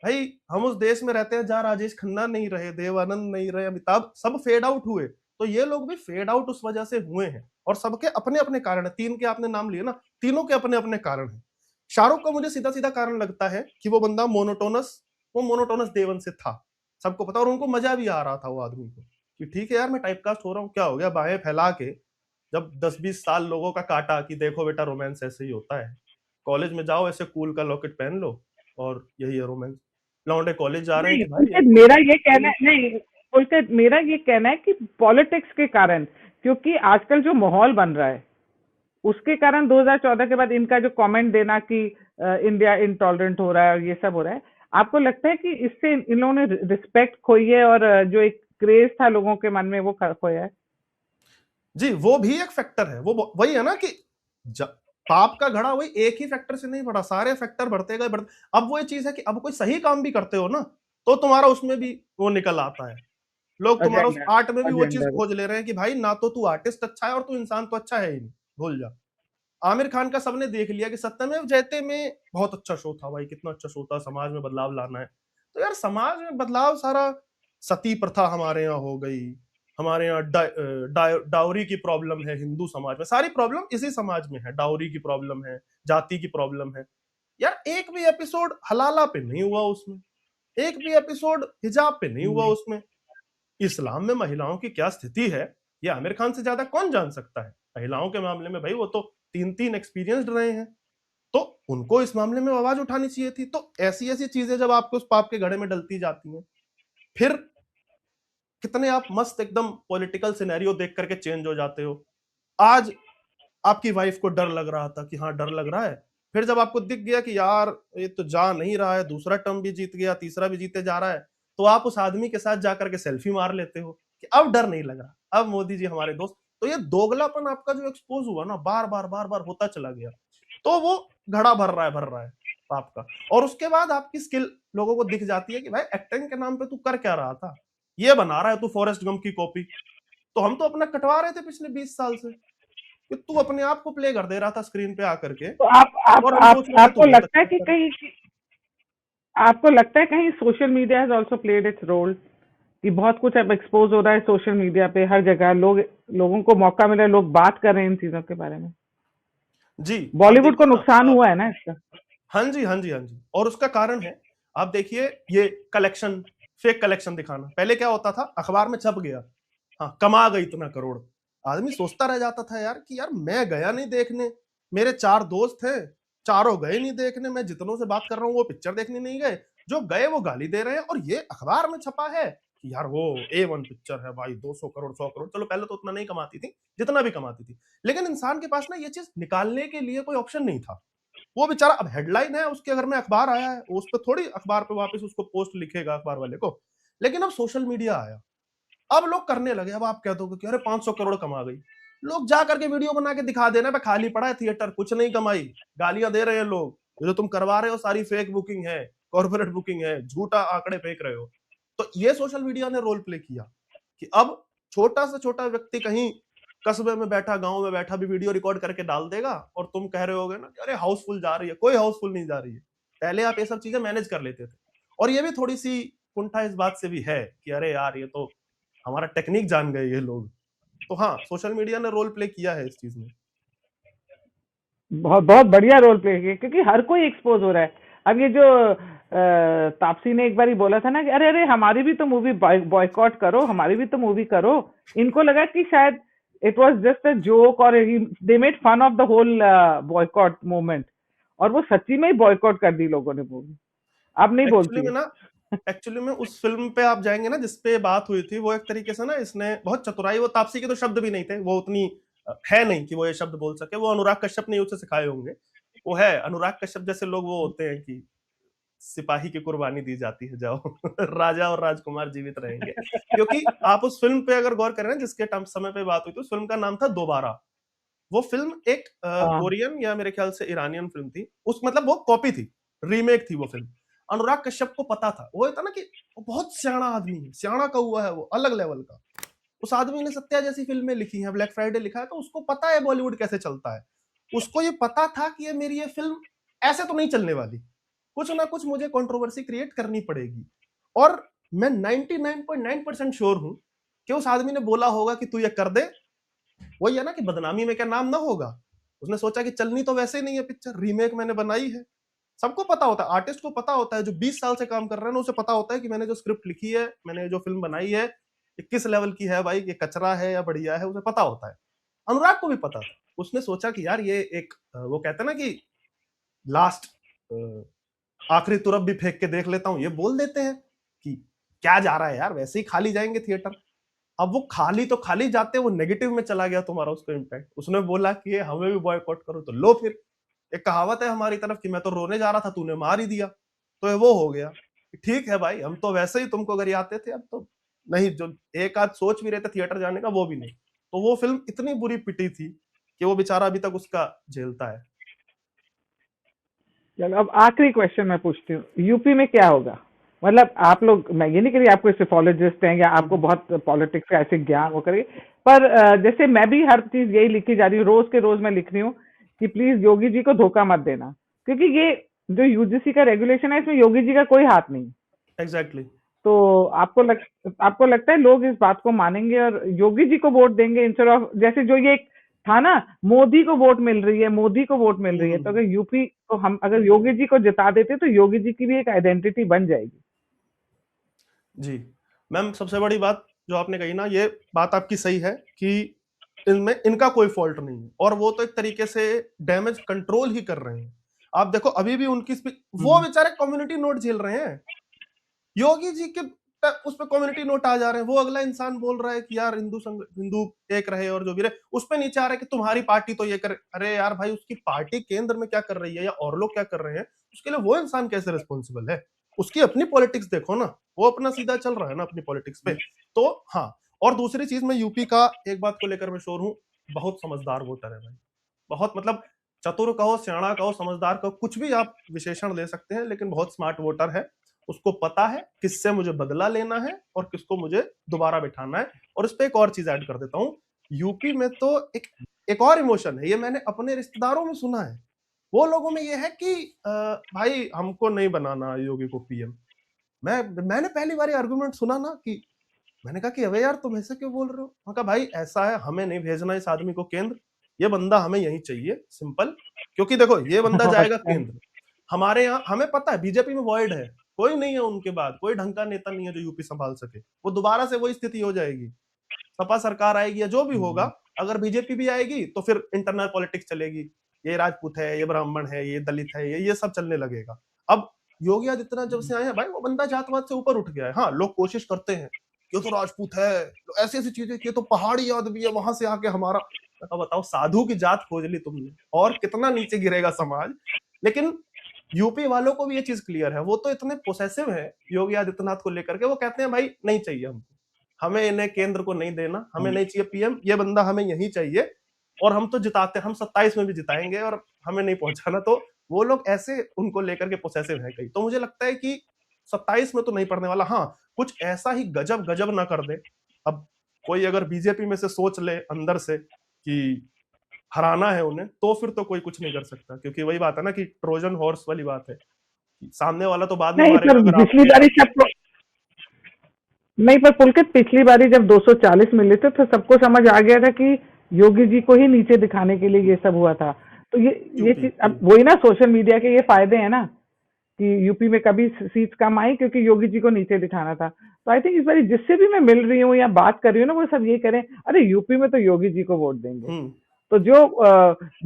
भाई हम उस देश में रहते हैं जहां राजेश खन्ना नहीं रहे, देवानंद नहीं रहे, अमिताभ, सब फेड आउट हुए। तो ये लोग भी फेड आउट उस वजह से हुए हैं, और सबके अपने अपने कारण है। 3 के आपने नाम लिए ना, तीनों के अपने अपने कारण है। शाहरुख का मुझे सीधा सीधा कारण लगता है कि वो बंदा मोनोटोनस देवन से था, सबको पता, और उनको मजा भी आ रहा था वो आदमी को कि ठीक है यार मैं टाइपकास्ट हो रहा हूँ, क्या हो गया, बाहें फैला के जब 10-20 साल लोगों का काटा कि देखो बेटा रोमांस ऐसे ही होता है, कॉलेज में जाओ ऐसे कूल का लॉकेट पहन लो और यही है रोमांस। लौंडे कॉलेज जा रहे हैं नहीं, कि भाई पुलकित मेरा ये कहना है, नहीं पुलकित मेरा ये कहना है कि पॉलिटिक्स के कारण, क्योंकि आजकल जो माहौल बन रहा है उसके कारण 2014 के बाद इनका जो कमेंट देना कि इंडिया इंटॉलरेंट हो रहा है और ये सब हो रहा है, आपको लगता है कि इससे इन लोगों ने रिस्पेक्ट खोई है और जो एक क्रेज था लोगों के मन में वो खोया है? जी वो भी एक फैक्टर है। वो वही है ना कि पाप का घड़ा वही एक ही फैक्टर से नहीं बढ़ा, सारे फैक्टर बढ़ते गए बढ़ते। अब वो ये चीज है कि अब कोई सही काम भी करते हो ना तो तुम्हारा उसमें भी वो निकल आता है, लोग तुम्हारा उस एजेंडा, आर्ट में भी वो चीज एजेंडा। खोज ले रहे हैं कि भाई ना तो तू आर्टिस्ट अच्छा है और तू इंसान तो अच्छा है ही नहीं, भूल जा। आमिर खान का सबने देख लिया कि सत्यमेव जयते में बहुत अच्छा शो था भाई, कितना अच्छा शो था, समाज में बदलाव लाना है। तो यार समाज में बदलाव सारा, सती प्रथा हमारे यहाँ हो गई, हमारे यहाँ डाउरी की प्रॉब्लम है हिंदू समाज में, सारी प्रॉब्लम इसी समाज में है, डाउरी की प्रॉब्लम है, जाति की प्रॉब्लम है। यार एक भी एपिसोड हलाला पे नहीं हुआ उसमें, एक भी एपिसोड हिजाब पे नहीं हुआ उसमें। इस्लाम में महिलाओं की क्या स्थिति है ये आमिर खान से ज्यादा कौन जान सकता है महिलाओं के मामले में, भाई वो तो 3-3 एक्सपीरियंस्ड रहे हैं, तो उनको इस मामले में आवाज उठानी चाहिए थी। तो ऐसी ऐसी चीजें जब आपको उस पाप के घड़े में डलती जाती हैं, फिर कितने आप मस्त एकदम पॉलिटिकल सिनेरियो देख करके चेंज हो जाते हो। आज आपकी वाइफ को डर लग रहा था कि हाँ डर लग रहा है, फिर जब आपको दिख गया कि यार ये तो जा नहीं रहा है, दूसरा टर्म भी जीत गया, तीसरा भी जीते जा रहा है, तो आप उस आदमी के साथ जाकर के सेल्फी मार लेते हो कि अब डर नहीं लग रहा, अब मोदी जी हमारे दोस्त। तो ये दोगलापन आपका जो एक्सपोज हुआ ना, बार बार होता चला गया, तो वो घड़ा भर रहा है पाप का। और उसके बाद आपकी स्किल लोगों को दिख जाती है कि भाई एक्टिंग के नाम पे तू कर क्या रहा था, ये बना रहा है तू फॉरेस्ट गम की कॉपी। तो हम तो अपना कटवा रहे थे पिछले 20 साल से कि तू अपने आप को प्ले कर दे रहा था स्क्रीन पे आकर के, तो आप और हम सोच रहे थे तू आपको बहुत लगता है अच्छा कि कर। कहीं, आपको लगता है कहीं social media has also played its role, कि बहुत कुछ अब एक्सपोज हो रहा है सोशल मीडिया पे, हर जगह लोगों को मौका मिला है, लोग बात कर रहे हैं इन चीजों के बारे में। जी आप बॉलीवुड को देखिए नुकसान ना, हुआ है ना इसका? हाँ जी हाँ जी हाँ जी, और उसका कारण है, आप देखिए ये कलेक्शन, फेक कलेक्शन दिखाना। पहले क्या होता था, अखबार में छप गया, हाँ कमा गई इतना करोड़, आदमी सोचता रह जाता था यार कि यार मैं गया नहीं देखने, मेरे 4 दोस्त हैं, चारों गए नहीं देखने, मैं जितनों से बात कर रहा हूँ वो पिक्चर देखने नहीं गए, जो गए वो गाली दे रहे हैं, और ये अखबार में छपा है कि यार वो A1 पिक्चर है भाई, 200 करोड़ 100 करोड़। चलो पहले तो उतना नहीं कमाती थी जितना भी कमाती थी, लेकिन इंसान के पास ना ये चीज निकालने के लिए कोई ऑप्शन नहीं था। वो बेचारा, अब हेडलाइन है उसके घर में अखबार आया है, उस पर थोड़ी अखबार पे वापस उसको पोस्ट लिखेगा अखबार वाले को, लेकिन अब सोशल मीडिया आया, अब लोग करने लगे। अब आप कह दोगे कि अरे 500 करोड़ कमा गई, लोग जा करके वीडियो बना के दिखा देना पे खाली पड़ा है थिएटर, कुछ नहीं कमाई, गालियां दे रहे हैं लोग, ये जो तुम करवा रहे हो सारी फेक बुकिंग है, कॉर्पोरेट बुकिंग है, झूठा आंकड़े फेंक रहे हो। तो ये सोशल मीडिया ने रोल प्ले किया कि अब छोटा से छोटा व्यक्ति कहीं कस्बे में बैठा, गांव में बैठा भी वीडियो रिकॉर्ड करके डाल देगा, और तुम कह रहे होगे ना कि अरे हाउसफुल जा रही है, कोई हाउसफुल नहीं जा रही है। पहले आप ये सब चीजें मैनेज कर लेते थे, और ये भी थोड़ी सी कुंठा इस बात से भी है कि अरे यार ये तो हमारा टेक्निक जान गए ये लोग। तो हाँ सोशल मीडिया ने रोल प्ले किया है इस चीज में। बहुत बहुत बढ़िया रोल प्ले किया, क्योंकि हर कोई एक्सपोज हो रहा है। अब ये जो तापसी ने एक बार ही बोला था ना कि अरे अरे हमारी भी तो मूवी बॉयकॉट करो, हमारी भी तो मूवी करो, इनको लगा कि शायद it was just a joke, और they made fun of the whole boycott movement, और वो सच्ची में ही बॉयकॉट कर दी लोगों ने मूवी, अब नहीं एक्चुअली बोलती में है। ना, एक्चुअली में उस फिल्म पे आप जाएंगे ना जिसपे बात हुई थी, वो एक तरीके से ना इसने बहुत चतुराई, वो तापसी के तो शब्द भी नहीं थे, वो उतनी है नहीं कि वो ये शब्द बोल सके, वो अनुराग कश्यप ने उसे सिखाए होंगे। वो है अनुराग कश्यप जैसे लोग वो होते हैं कि सिपाही की कुर्बानी दी जाती है जाओ राजा और राजकुमार जीवित रहेंगे। क्योंकि आप उस फिल्म पे अगर गौर करें ना, जिसके समय पे बात हुई थी, उस फिल्म का नाम था दोबारा। वो फिल्म एक हाँ, कोरियन या मेरे ख्याल से ईरानियन फिल्म थी, उस मतलब वो कॉपी थी, रीमेक थी वो फिल्म। अनुराग कश्यप को पता था, वो था ना कि वो बहुत सियाना आदमी है, सियाना का हुआ है वो अलग लेवल का। उस आदमी ने सत्या जैसी फिल्में लिखी हैं, ब्लैक फ्राइडे लिखा है, तो उसको पता है बॉलीवुड कैसे चलता है। उसको ये पता था कि ये मेरी ये फिल्म ऐसे तो नहीं चलने वाली, कुछ ना कुछ मुझे कंट्रोवर्सी क्रिएट करनी पड़ेगी। और मैं 99.9% श्योर हूं कि उस आदमी ने बोला होगा कि तू ये कर दे, वही है ना कि बदनामी में क्या नाम ना होगा। उसने सोचा कि चलनी तो वैसे नहीं है पिक्चर, रीमेक मैंने बनाई है। सबको पता होता है, आर्टिस्ट को पता होता है, जो 20 साल से काम कर रहा है ना, उसे पता होता है कि मैंने जो स्क्रिप्ट लिखी है, मैंने जो फिल्म बनाई है, ये किस लेवल की है भाई, ये कचरा है या बढ़िया है, उसे पता होता है। अनुराग को भी पता था। उसने सोचा कि यार ये एक वो कहते हैं ना कि लास्ट आखिरी तुरप भी फेंक के देख लेता हूं, ये बोल देते हैं कि क्या जा रहा है यार, वैसे ही खाली जाएंगे थिएटर। अब वो खाली तो खाली जाते, वो नेगेटिव में चला गया तुम्हारा उसका इम्पैक्ट। उसने बोला कि ये हमें भी बॉयकॉट करो, तो लो फिर। एक कहावत है हमारी तरफ कि मैं तो रोने जा रहा था, तूने मार ही दिया, तो ये वो हो गया। ठीक है भाई, हम तो वैसे ही तुमको अगर आते थे, अब तो नहीं, जो एक आध सोच भी रहे थे थिएटर जाने का, वो भी नहीं। तो वो फिल्म इतनी बुरी पिटी थी कि वो बेचारा अभी तक उसका झेलता है। चलो अब आखिरी क्वेश्चन मैं पूछती हूँ, यूपी में क्या होगा? मतलब आप लोग, मैं ये नहीं कह रही आपको सिफोलॉजिस्ट हैं या आपको बहुत पॉलिटिक्स का ऐसे ज्ञान वो करिए, पर जैसे मैं भी हर चीज यही लिखी जा रही हूँ, रोज के रोज मैं लिख रही हूँ कि प्लीज योगी जी को धोखा मत देना, क्योंकि ये जो यूजीसी का रेगुलेशन है इसमें योगी जी का कोई हाथ नहीं। एग्जैक्टली। तो आपको लगता है लोग इस बात को मानेंगे और योगी जी को वोट देंगे इंस्टेड ऑफ, जैसे जो ये एक था ना, मोदी को वोट मिल रही है, मोदी को वोट मिल रही है, तो अगर यूपी को हम अगर योगी जी को जिता देते तो योगी जी की भी एक आइडेंटिटी बन जाएगी। जी मैम, सबसे बड़ी बात जो आपने कही ना, ये बात आपकी सही है कि इनमें इनका कोई फॉल्ट नहीं है, और वो तो एक तरीके से डैमेज कंट्रोल ही कर रहे हैं। आप देखो अभी भी उनकी वो बेचारे कम्युनिटी नोट झेल रहे हैं। योगी जी के उस पर कम्युनिटी नोट आ जा रहे हैं। वो अगला इंसान बोल रहा है कि यार हिंदू एक रहे और जो भी रहे, उस पर नीचे आ रहा है कि तुम्हारी पार्टी तो ये करे। अरे यार भाई, उसकी पार्टी केंद्र में क्या कर रही है या और लोग क्या कर रहे हैं, उसके लिए वो इंसान कैसे रिस्पॉन्सिबल है? उसकी अपनी पॉलिटिक्स देखो ना, वो अपना सीधा चल रहा है ना अपनी पॉलिटिक्स पे। तो हाँ, और दूसरी चीज, मैं यूपी का एक बात को लेकर मैं श्योर हूँ, बहुत समझदार वोटर है भाई। बहुत, मतलब चतुर कहो, सियाणा कहो, समझदार कहो, कुछ भी आप विशेषण ले सकते हैं, लेकिन बहुत स्मार्ट वोटर है। उसको पता है किससे मुझे बदला लेना है और किसको मुझे दोबारा बिठाना है। और इस पे एक और चीज ऐड कर देता हूँ, यूपी में तो एक और इमोशन है, ये मैंने अपने रिश्तेदारों में सुना है। वो लोगों में ये है कि भाई हमको नहीं बनाना योगी को पीएम। मैंने पहली बार आर्गुमेंट सुना ना, कि मैंने कहा कि अबे यार तुम ऐसे क्यों बोल रहे हो? मैंने कहा भाई ऐसा है, हमें नहीं भेजना इस आदमी को केंद्र, ये बंदा हमें यही चाहिए, सिंपल। क्योंकि देखो ये बंदा जाएगा केंद्र, हमारे यहाँ हमें पता है बीजेपी में वॉइड है, कोई नहीं है उनके बाद, कोई ढंग का नेता नहीं है जो यूपी संभाल सके। वो दोबारा से वही स्थिति हो जाएगी, सपा सरकार आएगी या जो भी होगा। अगर बीजेपी भी आएगी तो फिर इंटरनल पॉलिटिक्स चलेगी, ये राजपूत है, ये ब्राह्मण है, ये दलित है, ये सब चलने लगेगा। अब योगी आदित्यनाथ जब से आए हैं भाई, वो बंदा जातवाद से ऊपर उठ गया है। हाँ, लोग कोशिश करते हैं कि तो राजपूत है, ऐसी ऐसी चीजें की, तो पहाड़ी आदमी है, वहां से आके हमारा। बताओ, साधु की जात खोज ली तुमने, और कितना नीचे गिरेगा समाज। लेकिन यूपी वालों को भी ये चीज क्लियर है, वो तो इतने पोसेसिव है योगी आदित्यनाथ को लेकर के, वो कहते हैं भाई नहीं चाहिए हमको, हमें इन्हें केंद्र को नहीं देना, हमें नहीं चाहिए पीएम, ये बंदा हमें यही चाहिए। और हम तो जिताते, हम 27 में भी जिताएंगे, और हमें नहीं पहुंचाना। तो वो लोग ऐसे उनको लेकर के पोसेसिव है कहीं। तो मुझे लगता है कि 27 में तो नहीं पड़ने वाला। हाँ, कुछ ऐसा ही गजब गजब ना कर दे। अब कोई अगर बीजेपी में से सोच ले अंदर से कि हराना है उन्हें, तो फिर तो कोई कुछ नहीं कर सकता, क्योंकि वही बात है ना कि ट्रोजन हॉर्स वाली बात है, सामने वाला तो बाद में नहीं मारेगा पर अगर आप पिछली बारी सबको, नहीं पर पुलकित पिछली बारी जब 240 मिले थे तो सबको समझ आ गया था कि योगी जी को ही नीचे दिखाने के लिए ये सब हुआ था। तो ये चीज अब वही ना, सोशल मीडिया के ये फायदे हैं ना कि यूपी में कभी सीट्स कम आई क्योंकि योगी जी को नीचे दिखाना था। तो आई थिंक इस बार जिससे भी मैं मिल रही हूँ या बात कर रही हूँ ना, वो सब ये करें, अरे यूपी में तो योगी जी को वोट देंगे। तो जो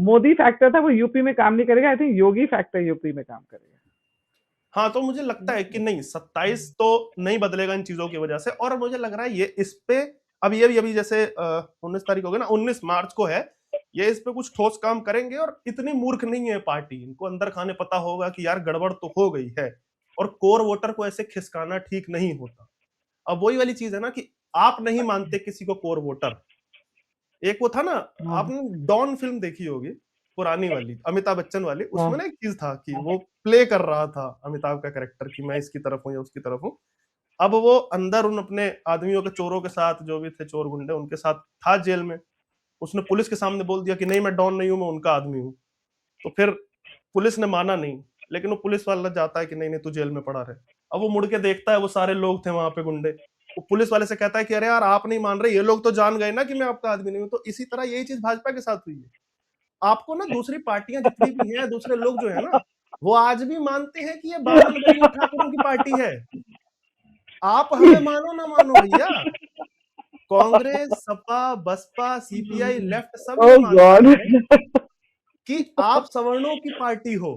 मोदी फैक्टर था वो यूपी में काम नहीं करेगा, I think Yogi factor UP में काम करेगा। हाँ, तो मुझे लगता है कि नहीं, 27 तो नहीं बदलेगा इन चीजों की वजह से। और मुझे लग रहा है ये इस पे अब ये भी अभी जैसे 19 तारीख हो गई ना, 19 मार्च को है, ये इस पे कुछ ठोस काम करेंगे। और इतनी मूर्ख नहीं है पार्टी, इनको अंदर खाने पता होगा कि यार गड़बड़ तो हो गई है, और कोर वोटर को ऐसे खिसकाना ठीक नहीं होता। अब वही वाली चीज है ना कि आप नहीं मानते किसी को कोर वोटर। एक वो था ना, आपने डॉन फिल्म देखी होगी, पुरानी वाली, अमिताभ बच्चन वाली, उसमें ना एक चीज था कि वो प्ले कर रहा था अमिताभ का कैरेक्टर कि मैं इसकी तरफ हूँ या उसकी तरफ हूँ। अब वो अंदर उन अपने आदमियों के, चोरों के साथ, जो भी थे चोर गुंडे, उनके साथ था जेल में। उसने पुलिस के सामने बोल दिया कि नहीं मैं डॉन नहीं हूं, मैं उनका आदमी हूं। तो फिर पुलिस ने माना नहीं, लेकिन वो पुलिस वाला जाता है कि नहीं नहीं तू जेल में पड़ा रहे। अब वो मुड़ के देखता है वो सारे लोग थे वहां पे गुंडे, वो पुलिस वाले से कहता है कि अरे यार आप नहीं मान रहे, ये लोग तो जान गए ना कि मैं आपका आदमी नहीं हूं। तो इसी तरह यही चीज भाजपा के साथ हुई है। आपको ना दूसरी पार्टियां जितनी भी हैं, दूसरे लोग जो है ना, वो आज भी मानते हैं कि ये बामन गरीब ठाकुरों की पार्टी है। आप हमें मानो ना मानो भैया, कांग्रेस, सपा, बसपा, सीपीआई, लेफ्ट सब ये ओह मानता गॉड। है कि आप सवर्णों की पार्टी हो।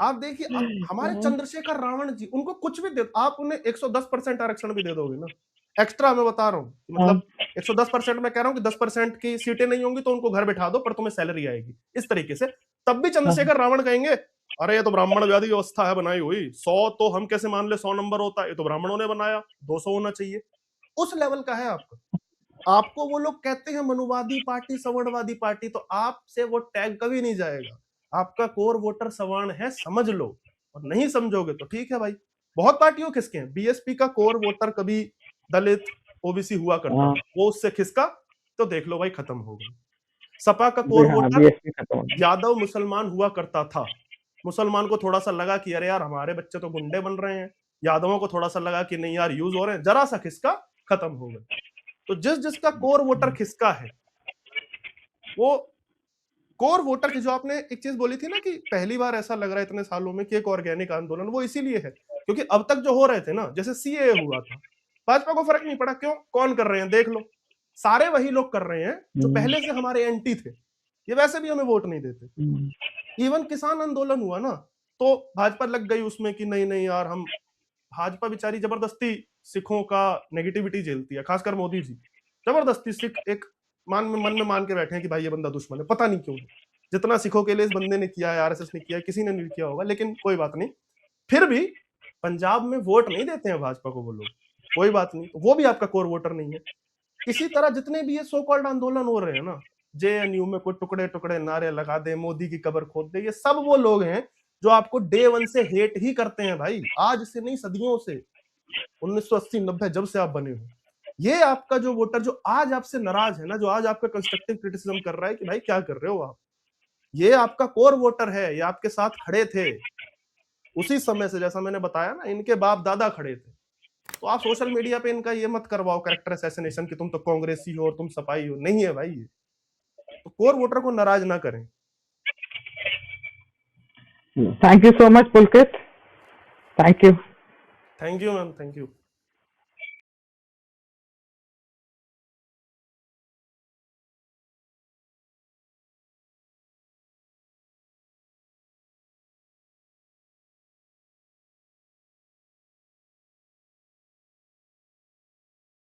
आप देखिए, हमारे चंद्रशेखर रावण जी, उनको कुछ भी दे, आप उन्हें 110% आरक्षण भी दे दोगे ना, एक्स्ट्रा मैं बता रहा हूँ, मतलब 110% मैं कह रहा हूँ कि 10% की सीटें नहीं होंगी तो उनको घर बैठा दो पर तुम्हें सैलरी आएगी, इस तरीके से, तब भी चंद्रशेखर रावण कहेंगे अरे ये तो ब्राह्मण व्याधि व्यवस्था है बनाई हुई, 100 तो हम कैसे मान ले, 100 नंबर होता है, ये तो ब्राह्मणों ने बनाया, 200 होना चाहिए। उस लेवल का है आपका। आपको वो लोग कहते हैं मनुवादी पार्टी, सवर्णवादी पार्टी, तो आपसे वो टैग कभी नहीं जाएगा। आपका कोर वोटर सवर्ण है, समझ लो, और नहीं समझोगे तो ठीक है भाई। बहुत पार्टियों खिसके हैं, बीएसपी का कोर वोटर कभी दलित ओबीसी हुआ करता था, वो उससे खिसका तो देख लो भाई खत्म हो गई। सपा का कोर वोटर बीएसपी खत्म हो गया। यादव मुसलमान हुआ करता था, मुसलमान को थोड़ा सा लगा कि अरे यार हमारे बच्चे तो गुंडे बन रहे हैं, यादवों को थोड़ा सा लगा कि नहीं यार यूज हो रहे हैं, जरा सा खिसका खत्म हो गए। तो जिस जिसका कोर वोटर खिसका है, वो कोर वोटर की, जो आपने एक चीज बोली थी ना कि पहली बार ऐसा लग रहा है इतने सालों में कि एक ऑर्गेनिक आंदोलन, वो इसीलिए है क्योंकि अब तक जो हो रहे थे ना, जैसे सीए हुआ था, भाजपा को फर्क नहीं पड़ा, क्यों, कौन कर रहे हैं देख लो, सारे वही लोग कर रहे हैं जो पहले से हमारे एंटी थे, ये वैसे भी हमें वोट नहीं देते। इवन किसान आंदोलन हुआ ना, तो भाजपा लग गई उसमें कि नहीं नहीं यार हम, भाजपा बेचारी जबरदस्ती सिखों का नेगेटिविटी झेलती है, खासकर मोदी जी जबरदस्ती सिख एक मन में मान के बैठे हैं कि भाई ये बंदा दुश्मन है, पता नहीं क्यों। जितना सिखों के लिए इस बंदे ने किया है, आरएसएस ने किया है, किसी ने नहीं किया होगा, लेकिन कोई बात नहीं, फिर भी पंजाब में वोट नहीं देते हैं भाजपा को वो लोग, कोई बात नहीं, वो भी आपका कोर वोटर नहीं है। इसी तरह जितने भी ये सो कॉल्ड आंदोलन हो रहे हैं ना, जेएनयू में कोई टुकड़े टुकड़े नारे लगा दे, मोदी की कब्र खोद दे, ये सब वो लोग हैं जो आपको डे वन से हेट ही करते हैं भाई, आज से नहीं सदियों से, 1980-90 जब से आप बने हो। ये आपका जो वोटर जो आज आपसे नाराज है ना, जो आज आपका कंस्ट्रक्टिव क्रिटिसिज्म कर रहा है कि भाई क्या कर रहे हो आप, ये आपका कोर वोटर है, ये आपके साथ खड़े थे उसी समय से, जैसा मैंने बताया ना, इनके बाप दादा खड़े थे। तो आप सोशल मीडिया पे इनका ये मत करवाओ कैरेक्टर असैसिनेशन कि तुम तो कांग्रेसी हो और तुम सपाई हो, नहीं है भाई ये। तो कोर वोटर को नाराज ना करें। Thank you so much Pulkit, thank you. Thank you ma'am, thank you.